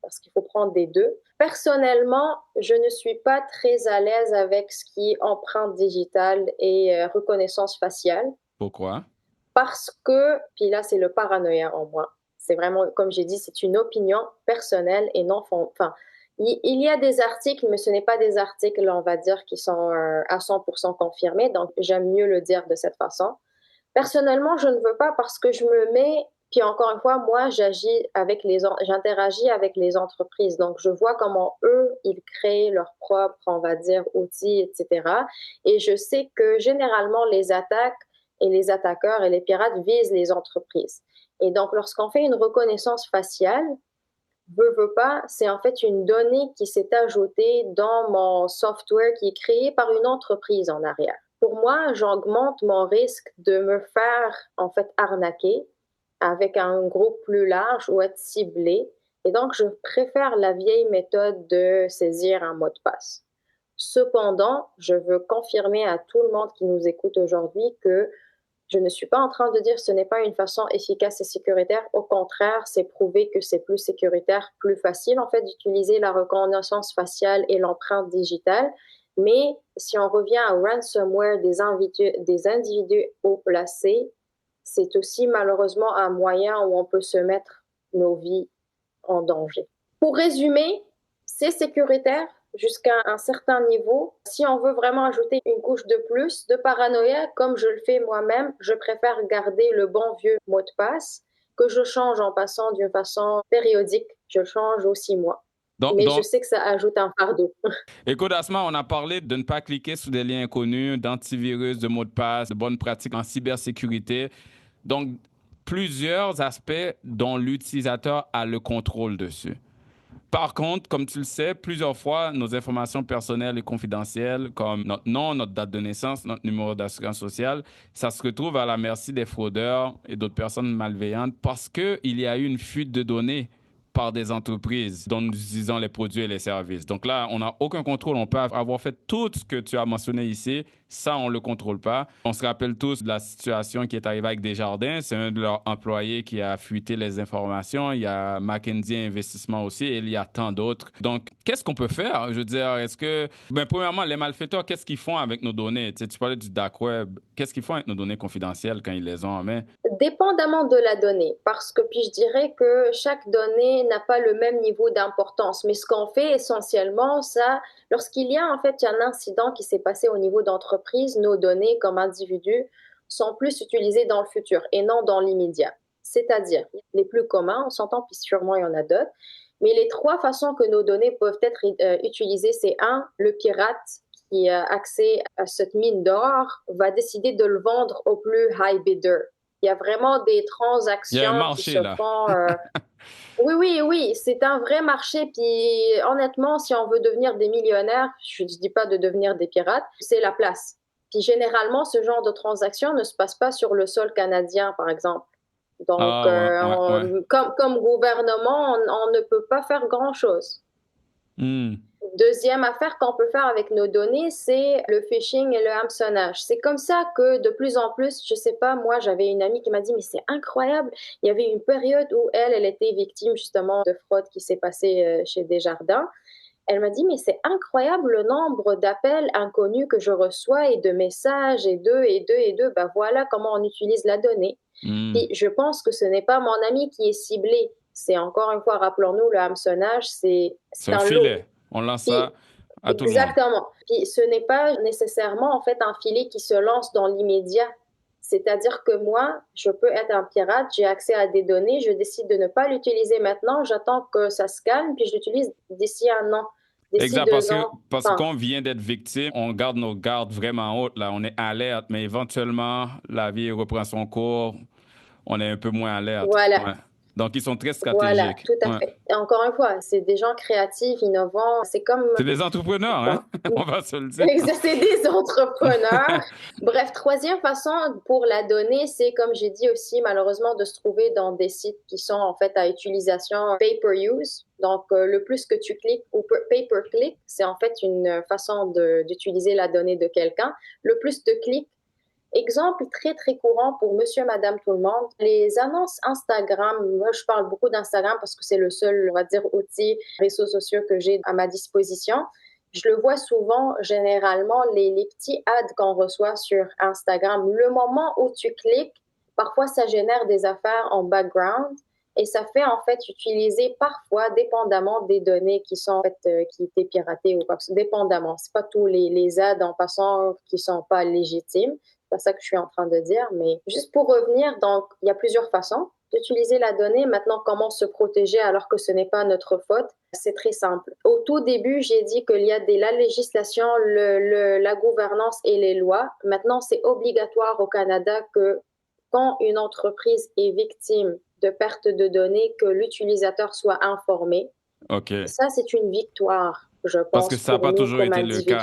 parce qu'il faut prendre des deux. Personnellement, je ne suis pas très à l'aise avec ce qui est empreinte digitale et reconnaissance faciale. Pourquoi? Parce que, puis là, c'est le paranoïa en moi. C'est vraiment, comme j'ai dit, c'est une opinion personnelle et non enfin, il y a des articles, mais ce n'est pas des articles, on va dire, qui sont à 100% confirmés. Donc, j'aime mieux le dire de cette façon. Personnellement, je ne veux pas parce que je me mets, puis encore une fois, moi, j'interagis avec les entreprises. Donc, je vois comment eux, ils créent leurs propres, on va dire, outils, etc. Et je sais que généralement, les attaques et les attaqueurs et les pirates visent les entreprises. Et donc, lorsqu'on fait une reconnaissance faciale, veut pas, c'est en fait une donnée qui s'est ajoutée dans mon software qui est créé par une entreprise en arrière. Pour moi, j'augmente mon risque de me faire en fait arnaquer avec un groupe plus large ou être ciblé. Et donc, je préfère la vieille méthode de saisir un mot de passe. Cependant, je veux confirmer à tout le monde qui nous écoute aujourd'hui que je ne suis pas en train de dire que ce n'est pas une façon efficace et sécuritaire. Au contraire, c'est prouvé que c'est plus sécuritaire, plus facile en fait d'utiliser la reconnaissance faciale et l'empreinte digitale. Mais si on revient à ransomware des individus haut placés, c'est aussi malheureusement un moyen où on peut se mettre nos vies en danger. Pour résumer, c'est sécuritaire jusqu'à un certain niveau. Si on veut vraiment ajouter une couche de plus de paranoïa, comme je le fais moi-même, je préfère garder le bon vieux mot de passe que je change en passant d'une façon périodique. Je le change aux 6 mois. Mais je sais que ça ajoute un fardeau. Écoute, Asma, on a parlé de ne pas cliquer sur des liens inconnus, d'antivirus, de mots de passe, de bonnes pratiques en cybersécurité. Donc, plusieurs aspects dont l'utilisateur a le contrôle dessus. Par contre, comme tu le sais, plusieurs fois, nos informations personnelles et confidentielles, comme notre nom, notre date de naissance, notre numéro d'assurance sociale, ça se retrouve à la merci des fraudeurs et d'autres personnes malveillantes parce qu'il y a eu une fuite de données par des entreprises dont nous utilisons les produits et les services. Donc là, on n'a aucun contrôle. On peut avoir fait tout ce que tu as mentionné ici. Ça, on ne le contrôle pas. On se rappelle tous de la situation qui est arrivée avec Desjardins. C'est un de leurs employés qui a fuité les informations. Il y a McKinsey Investissement aussi et il y a tant d'autres. Donc, qu'est-ce qu'on peut faire? Je veux dire, est-ce que... premièrement, les malfaiteurs, qu'est-ce qu'ils font avec nos données? Tu parlais du dark web. Qu'est-ce qu'ils font avec nos données confidentielles quand ils les ont en main? Dépendamment de la donnée, parce que puis je dirais que chaque donnée n'a pas le même niveau d'importance. Mais ce qu'on fait essentiellement, ça, lorsqu'il y a en fait un incident qui s'est passé au niveau d'entreprise, nos données comme individus sont plus utilisés dans le futur et non dans l'immédiat. C'est-à-dire, les plus communs, on s'entend, puis sûrement il y en a d'autres, mais les 3 façons que nos données peuvent être utilisées, c'est le pirate qui a accès à cette mine d'or va décider de le vendre au plus high bidder. Il y a vraiment des Il y a un transactions qui marché se là. font. Oui, oui, oui, c'est un vrai marché. Puis honnêtement, si on veut devenir des millionnaires, je ne dis pas de devenir des pirates, c'est la place. Puis généralement, ce genre de transaction ne se passe pas sur le sol canadien, par exemple. Donc, Ah ouais. comme gouvernement, on ne peut pas faire grand-chose. Hmm. Deuxième affaire qu'on peut faire avec nos données, c'est le phishing et le hameçonnage. C'est comme ça que de plus en plus, je sais pas, moi, j'avais une amie qui m'a dit, mais c'est incroyable. Il y avait une période où elle était victime justement de fraude qui s'est passée chez Desjardins. Elle m'a dit, mais c'est incroyable le nombre d'appels inconnus que je reçois et de messages et deux. Ben voilà comment on utilise la donnée. Puis je pense que ce n'est pas mon ami qui est ciblé. C'est encore une fois, rappelons-nous, le hameçonnage, c'est un un lot. filet. On lance ça à tout le monde. Exactement. Puis ce n'est pas nécessairement en fait un filet qui se lance dans l'immédiat. C'est-à-dire que moi, je peux être un pirate, j'ai accès à des données, je décide de ne pas l'utiliser maintenant, j'attends que ça se calme, puis je l'utilise d'ici 1 an, d'ici Exact, 2 ans. parce qu'on vient d'être victime, on garde nos gardes vraiment hautes, là, on est alerte, mais éventuellement, la vie reprend son cours, on est un peu moins alerte. Voilà. Ouais. Donc, ils sont très Voilà, stratégiques. tout à fait. Et encore une fois, c'est des gens créatifs, innovants. C'est comme... C'est des entrepreneurs, hein? On va se le dire. C'est des entrepreneurs. Bref, troisième façon pour la donnée, c'est, comme j'ai dit aussi, malheureusement, de se trouver dans des sites qui sont en fait à utilisation pay-per-use. Donc, le plus que tu cliques, ou pay-per-click, c'est en fait une façon d'utiliser la donnée de quelqu'un. Le plus de clics, exemple très, très courant pour monsieur, madame, tout le monde, les annonces Instagram. Moi, je parle beaucoup d'Instagram parce que c'est le seul, on va dire, outil, réseaux sociaux que j'ai à ma disposition. Je le vois souvent, généralement, les petits ads qu'on reçoit sur Instagram. Le moment où tu cliques, parfois, ça génère des affaires en background et ça fait, en fait, utiliser parfois, dépendamment des données qui sont, en fait, qui étaient piratées ou quoi. Dépendamment. C'est pas tous les ads, en passant, qui sont pas légitimes. C'est pas ça que je suis en train de dire, mais juste pour revenir, donc, il y a plusieurs façons d'utiliser la donnée. Maintenant, comment se protéger alors que ce n'est pas notre faute? C'est très simple. Au tout début, j'ai dit qu'il y a la législation, la gouvernance et les lois. Maintenant, c'est obligatoire au Canada que quand une entreprise est victime de perte de données, que l'utilisateur soit informé. OK. Ça, c'est une victoire, je pense, parce que ça n'a pas toujours été le cas.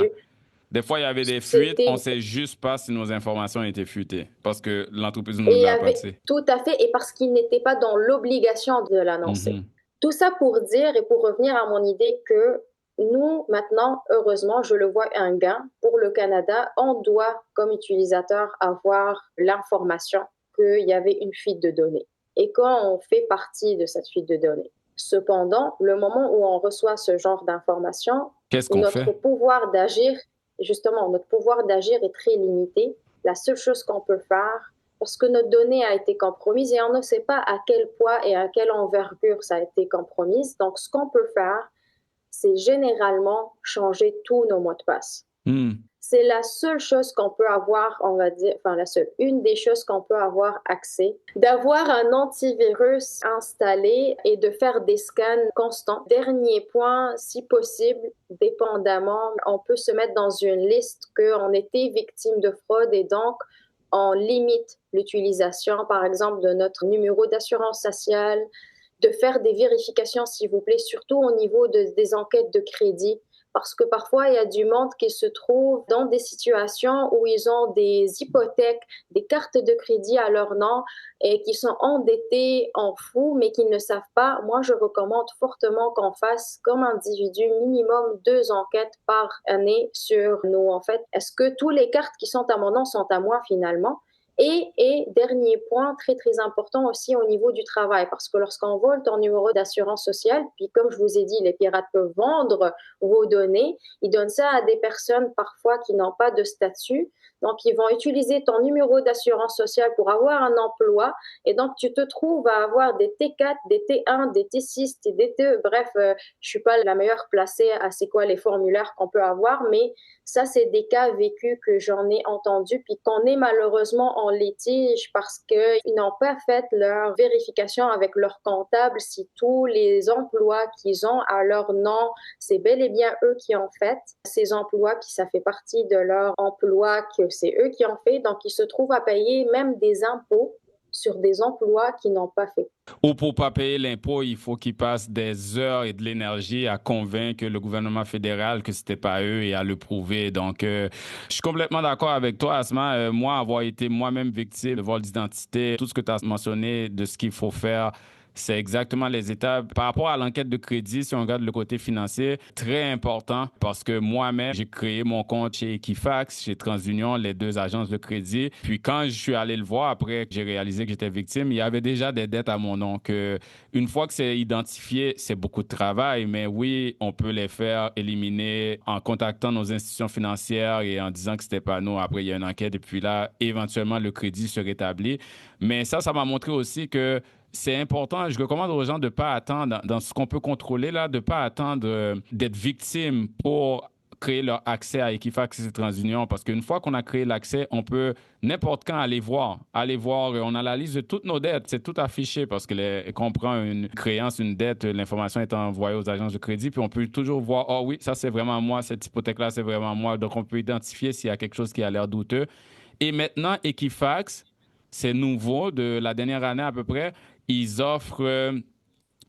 Des fois, il y avait des fuites, on ne sait juste pas si nos informations étaient fuitées parce que l'entreprise ne nous l'a pas dit. Tout à fait, et parce qu'ils n'étaient pas dans l'obligation de l'annoncer. Tout ça pour dire et pour revenir à mon idée que nous, maintenant, heureusement, je le vois un gain pour le Canada. On doit, comme utilisateur, avoir l'information qu'il y avait une fuite de données et quand on fait partie de cette fuite de données. Cependant, le moment où on reçoit ce genre d'informations, notre pouvoir d'agir, justement, notre pouvoir d'agir est très limité. La seule chose qu'on peut faire, parce que notre donnée a été compromise et on ne sait pas à quel poids et à quelle envergure ça a été compromise. Donc, ce qu'on peut faire, c'est généralement changer tous nos mots de passe. C'est la seule chose qu'on peut avoir, on va dire, enfin la seule, une des choses qu'on peut avoir accès, d'avoir un antivirus installé et de faire des scans constants. Dernier point, si possible, dépendamment, on peut se mettre dans une liste qu'on était victime de fraude et donc on limite l'utilisation, par exemple, de notre numéro d'assurance sociale, de faire des vérifications, s'il vous plaît, surtout au niveau des enquêtes de crédit. Parce que parfois, il y a du monde qui se trouve dans des situations où ils ont des hypothèques, des cartes de crédit à leur nom et qui sont endettés en fou, mais qui ne savent pas. Moi, je recommande fortement qu'on fasse, comme individu, minimum 2 enquêtes par année sur nous. En fait, est-ce que tous les cartes qui sont à mon nom sont à moi finalement? Et dernier point, très, très important aussi au niveau du travail, parce que lorsqu'on vole ton numéro d'assurance sociale, puis comme je vous ai dit, les pirates peuvent vendre vos données, ils donnent ça à des personnes parfois qui n'ont pas de statut. Donc, ils vont utiliser ton numéro d'assurance sociale pour avoir un emploi. Et donc, tu te trouves à avoir des T4, des T1, des T6, des T2. Bref, je suis pas la meilleure placée à c'est quoi les formulaires qu'on peut avoir, mais ça, c'est des cas vécus que j'en ai entendus, puis qu'on est malheureusement en litige parce qu'ils n'ont pas fait leur vérification avec leur comptable si tous les emplois qu'ils ont à leur nom, c'est bel et bien eux qui ont fait ces emplois, puis ça fait partie de leur emploi que c'est eux qui ont fait. Donc, ils se trouvent à payer même des impôts sur des emplois qu'ils n'ont pas fait. Ou pour ne pas payer l'impôt, il faut qu'ils passent des heures et de l'énergie à convaincre le gouvernement fédéral que ce n'était pas eux et à le prouver. Donc, je suis complètement d'accord avec toi, Asma. Moi, avoir été moi-même victime de vol d'identité, tout ce que tu as mentionné de ce qu'il faut faire, c'est exactement les étapes. Par rapport à l'enquête de crédit, si on regarde le côté financier, très important parce que moi-même, j'ai créé mon compte chez Equifax, chez TransUnion, les deux agences de crédit. Puis quand je suis allé le voir, après que j'ai réalisé que j'étais victime, il y avait déjà des dettes à mon nom. Une fois que c'est identifié, c'est beaucoup de travail, mais oui, on peut les faire éliminer en contactant nos institutions financières et en disant que c'était pas nous. Après, il y a une enquête et puis là, éventuellement, le crédit se rétablit. Mais ça m'a montré aussi que c'est important. Je recommande aux gens de ne pas attendre, dans ce qu'on peut contrôler, là, de ne pas attendre d'être victime pour créer leur accès à Equifax et TransUnion. Parce qu'une fois qu'on a créé l'accès, on peut n'importe quand aller voir. On a la liste de toutes nos dettes. C'est tout affiché parce que qu'on prend une créance, une dette, l'information est envoyée aux agences de crédit. Puis on peut toujours voir, oh oui, ça c'est vraiment moi, cette hypothèque-là c'est vraiment moi. Donc on peut identifier s'il y a quelque chose qui a l'air douteux. Et maintenant, Equifax, c'est nouveau de la dernière année à peu près. Ils offrent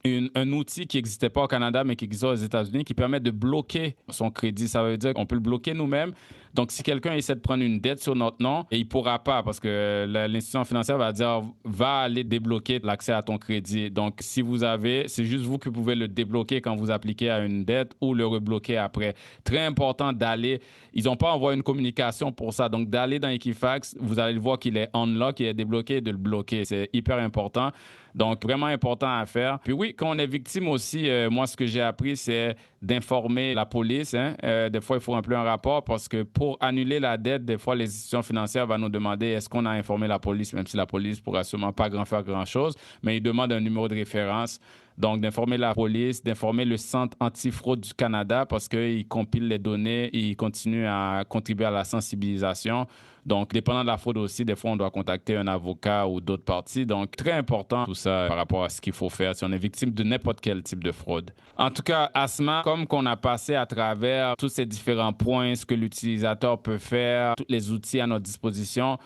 un outil qui n'existait pas au Canada, mais qui existe aux États-Unis, qui permet de bloquer son crédit. Ça veut dire qu'on peut le bloquer nous-mêmes. Donc, si quelqu'un essaie de prendre une dette sur notre nom, et il ne pourra pas parce que l'institution financière va dire va aller débloquer l'accès à ton crédit. Donc, si vous avez, c'est juste vous qui pouvez le débloquer quand vous appliquez à une dette ou le rebloquer après. Très important d'aller. Ils n'ont pas envoyé une communication pour ça. Donc, d'aller dans Equifax, vous allez le voir qu'il est unlock, qu'il est débloqué, de le bloquer. C'est hyper important. Donc, vraiment important à faire. Puis oui, quand on est victime aussi, moi, ce que j'ai appris, c'est d'informer la police. Des fois, il faut remplir un rapport parce que pour annuler la dette, des fois, les institutions financières vont nous demander est-ce qu'on a informé la police, même si la police ne pourra sûrement pas faire grand-chose, mais ils demandent un numéro de référence. Donc, d'informer la police, d'informer le Centre antifraude du Canada parce qu'ils compilent les données et ils continuent à contribuer à la sensibilisation. Donc, dépendant de la fraude aussi, des fois, on doit contacter un avocat ou d'autres parties. Donc, très important tout ça par rapport à ce qu'il faut faire si on est victime de n'importe quel type de fraude. En tout cas, Asma, comme qu'on a passé à travers tous ces différents points, ce que l'utilisateur peut faire, tous les outils à notre disposition,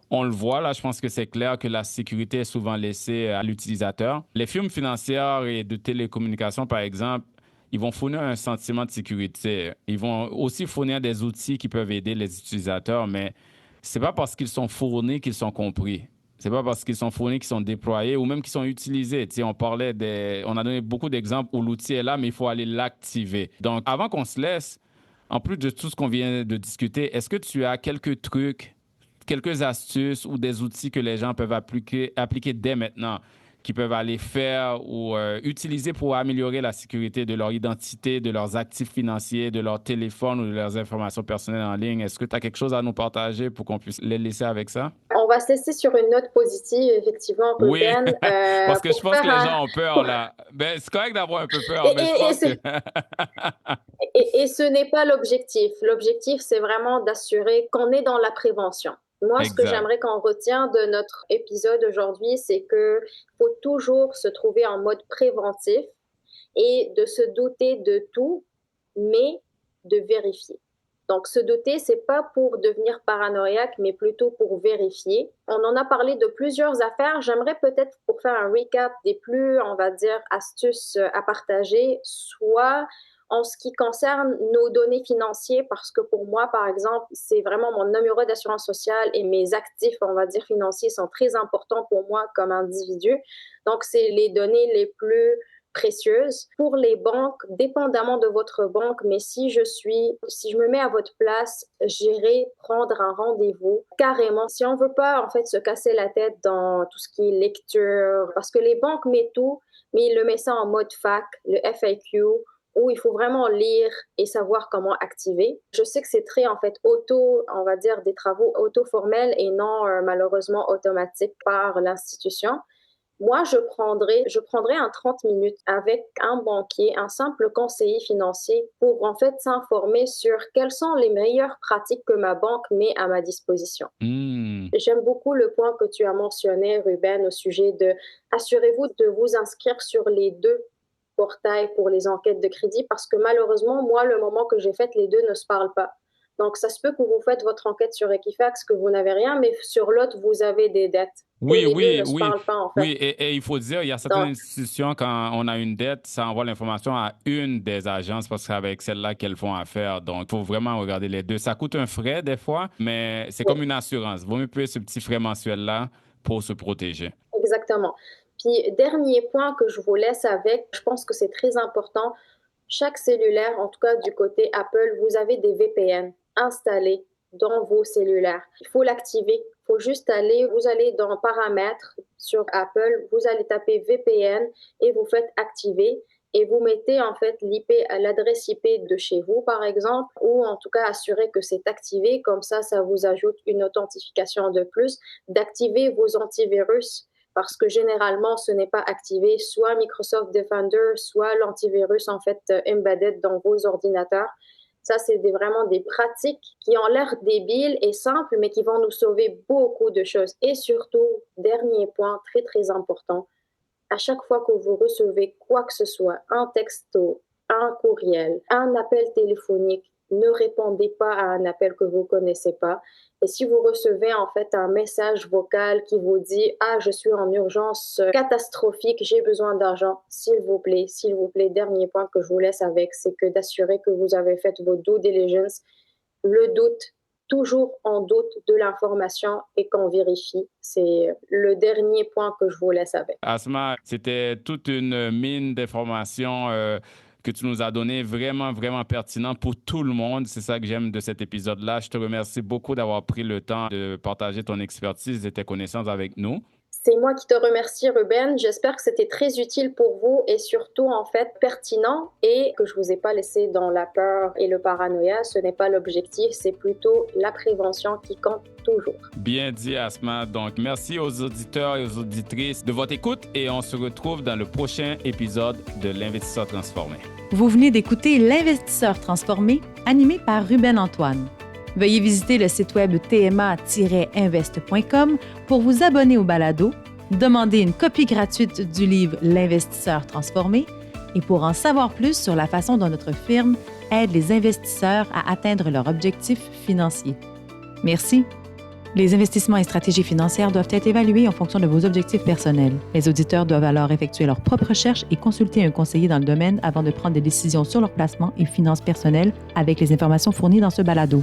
on le voit, là, je pense que c'est clair que la sécurité est souvent laissée à l'utilisateur. Les firmes financières et de télécommunications, par exemple, ils vont fournir un sentiment de sécurité. Ils vont aussi fournir des outils qui peuvent aider les utilisateurs, mais c'est pas parce qu'ils sont fournis qu'ils sont compris. C'est pas parce qu'ils sont fournis qu'ils sont déployés ou même qu'ils sont utilisés. Tu sais, on a donné beaucoup d'exemples où l'outil est là, mais il faut aller l'activer. Donc, avant qu'on se laisse, en plus de tout ce qu'on vient de discuter, est-ce que tu as quelques trucs, quelques astuces ou des outils que les gens peuvent appliquer dès maintenant, qui peuvent aller faire ou utiliser pour améliorer la sécurité de leur identité, de leurs actifs financiers, de leur téléphone ou de leurs informations personnelles en ligne? Est-ce que tu as quelque chose à nous partager pour qu'on puisse les laisser avec ça? On va se laisser sur une note positive, effectivement, Oui, Ruben. parce que je pense que les gens ont peur, là. Ben, c'est correct d'avoir un peu peur, mais je pense que... Et ce n'est pas l'objectif. L'objectif, c'est vraiment d'assurer qu'on est dans la prévention. Moi, ce que j'aimerais qu'on retienne de notre épisode aujourd'hui, c'est qu'il faut toujours se trouver en mode préventif et de se douter de tout, mais de vérifier. Donc, se douter, c'est pas pour devenir paranoïaque, mais plutôt pour vérifier. On en a parlé de plusieurs affaires. J'aimerais peut-être, pour faire un recap des plus, on va dire, astuces à partager, soit en ce qui concerne nos données financières, parce que pour moi, par exemple, c'est vraiment mon numéro d'assurance sociale et mes actifs, on va dire, financiers sont très importants pour moi comme individu. Donc, c'est les données les plus précieuses. Pour les banques, dépendamment de votre banque, mais si je me mets à votre place, j'irai prendre un rendez-vous carrément. Si on veut pas, en fait, se casser la tête dans tout ce qui est lecture, parce que les banques mettent tout, mais ils le mettent ça en mode FAQ, le FAQ, où il faut vraiment lire et savoir comment activer. Je sais que c'est très, en fait, on va dire, des travaux auto-formels et non malheureusement automatiques par l'institution. Moi, je prendrais un 30 minutes avec un banquier, un simple conseiller financier pour en fait s'informer sur quelles sont les meilleures pratiques que ma banque met à ma disposition. J'aime beaucoup le point que tu as mentionné, Ruben, au sujet de assurez-vous de vous inscrire sur les deux portails pour les enquêtes de crédit parce que malheureusement, moi, le moment que j'ai fait, les deux ne se parlent pas. Donc, ça se peut que vous faites votre enquête sur Equifax, que vous n'avez rien, mais sur l'autre, vous avez des dettes. Oui, et les deux ne se parlent pas, en fait. Oui, et il faut dire, il y a certaines institutions, quand on a une dette, ça envoie l'information à une des agences parce que c'est avec celle-là qu'elles font affaire. Donc, il faut vraiment regarder les deux. Ça coûte un frais des fois, mais c'est comme une assurance. Vaut mieux payer ce petit frais mensuel-là pour se protéger. Exactement. Puis, dernier point que je vous laisse avec, je pense que c'est très important. Chaque cellulaire, en tout cas du côté Apple, vous avez des VPN installés dans vos cellulaires. Il faut l'activer. Il faut juste vous allez dans Paramètres sur Apple, vous allez taper VPN et vous faites activer et vous mettez en fait l'adresse IP de chez vous par exemple ou en tout cas assurer que c'est activé. Comme ça vous ajoute une authentification de plus. D'activer vos antivirus parce que généralement, ce n'est pas activé, soit Microsoft Defender, soit l'antivirus en fait embedded dans vos ordinateurs. Ça, c'est vraiment des pratiques qui ont l'air débiles et simples, mais qui vont nous sauver beaucoup de choses. Et surtout, dernier point très, très important, à chaque fois que vous recevez quoi que ce soit, un texto, un courriel, un appel téléphonique, ne répondez pas à un appel que vous ne connaissez pas. Et si vous recevez en fait un message vocal qui vous dit « Ah, je suis en urgence catastrophique, j'ai besoin d'argent », s'il vous plaît, dernier point que je vous laisse avec, c'est que d'assurer que vous avez fait vos due diligence, le doute, toujours en doute de l'information et qu'on vérifie. C'est le dernier point que je vous laisse avec. Asma, c'était toute une mine d'informations que tu nous as donné, vraiment, vraiment pertinent pour tout le monde. C'est ça que j'aime de cet épisode-là. Je te remercie beaucoup d'avoir pris le temps de partager ton expertise et tes connaissances avec nous. C'est moi qui te remercie, Ruben. J'espère que c'était très utile pour vous et surtout, en fait, pertinent et que je ne vous ai pas laissé dans la peur et le paranoïa. Ce n'est pas l'objectif, c'est plutôt la prévention qui compte toujours. Bien dit, Asma. Donc, merci aux auditeurs et aux auditrices de votre écoute et on se retrouve dans le prochain épisode de l'Investisseur transformé. Vous venez d'écouter l'Investisseur transformé, animé par Ruben Antoine. Veuillez visiter le site web tma-invest.com pour vous abonner au balado, demander une copie gratuite du livre L'Investisseur transformé et pour en savoir plus sur la façon dont notre firme aide les investisseurs à atteindre leurs objectifs financiers. Merci. Les investissements et stratégies financières doivent être évalués en fonction de vos objectifs personnels. Les auditeurs doivent alors effectuer leurs propres recherches et consulter un conseiller dans le domaine avant de prendre des décisions sur leur placement et finances personnelles avec les informations fournies dans ce balado.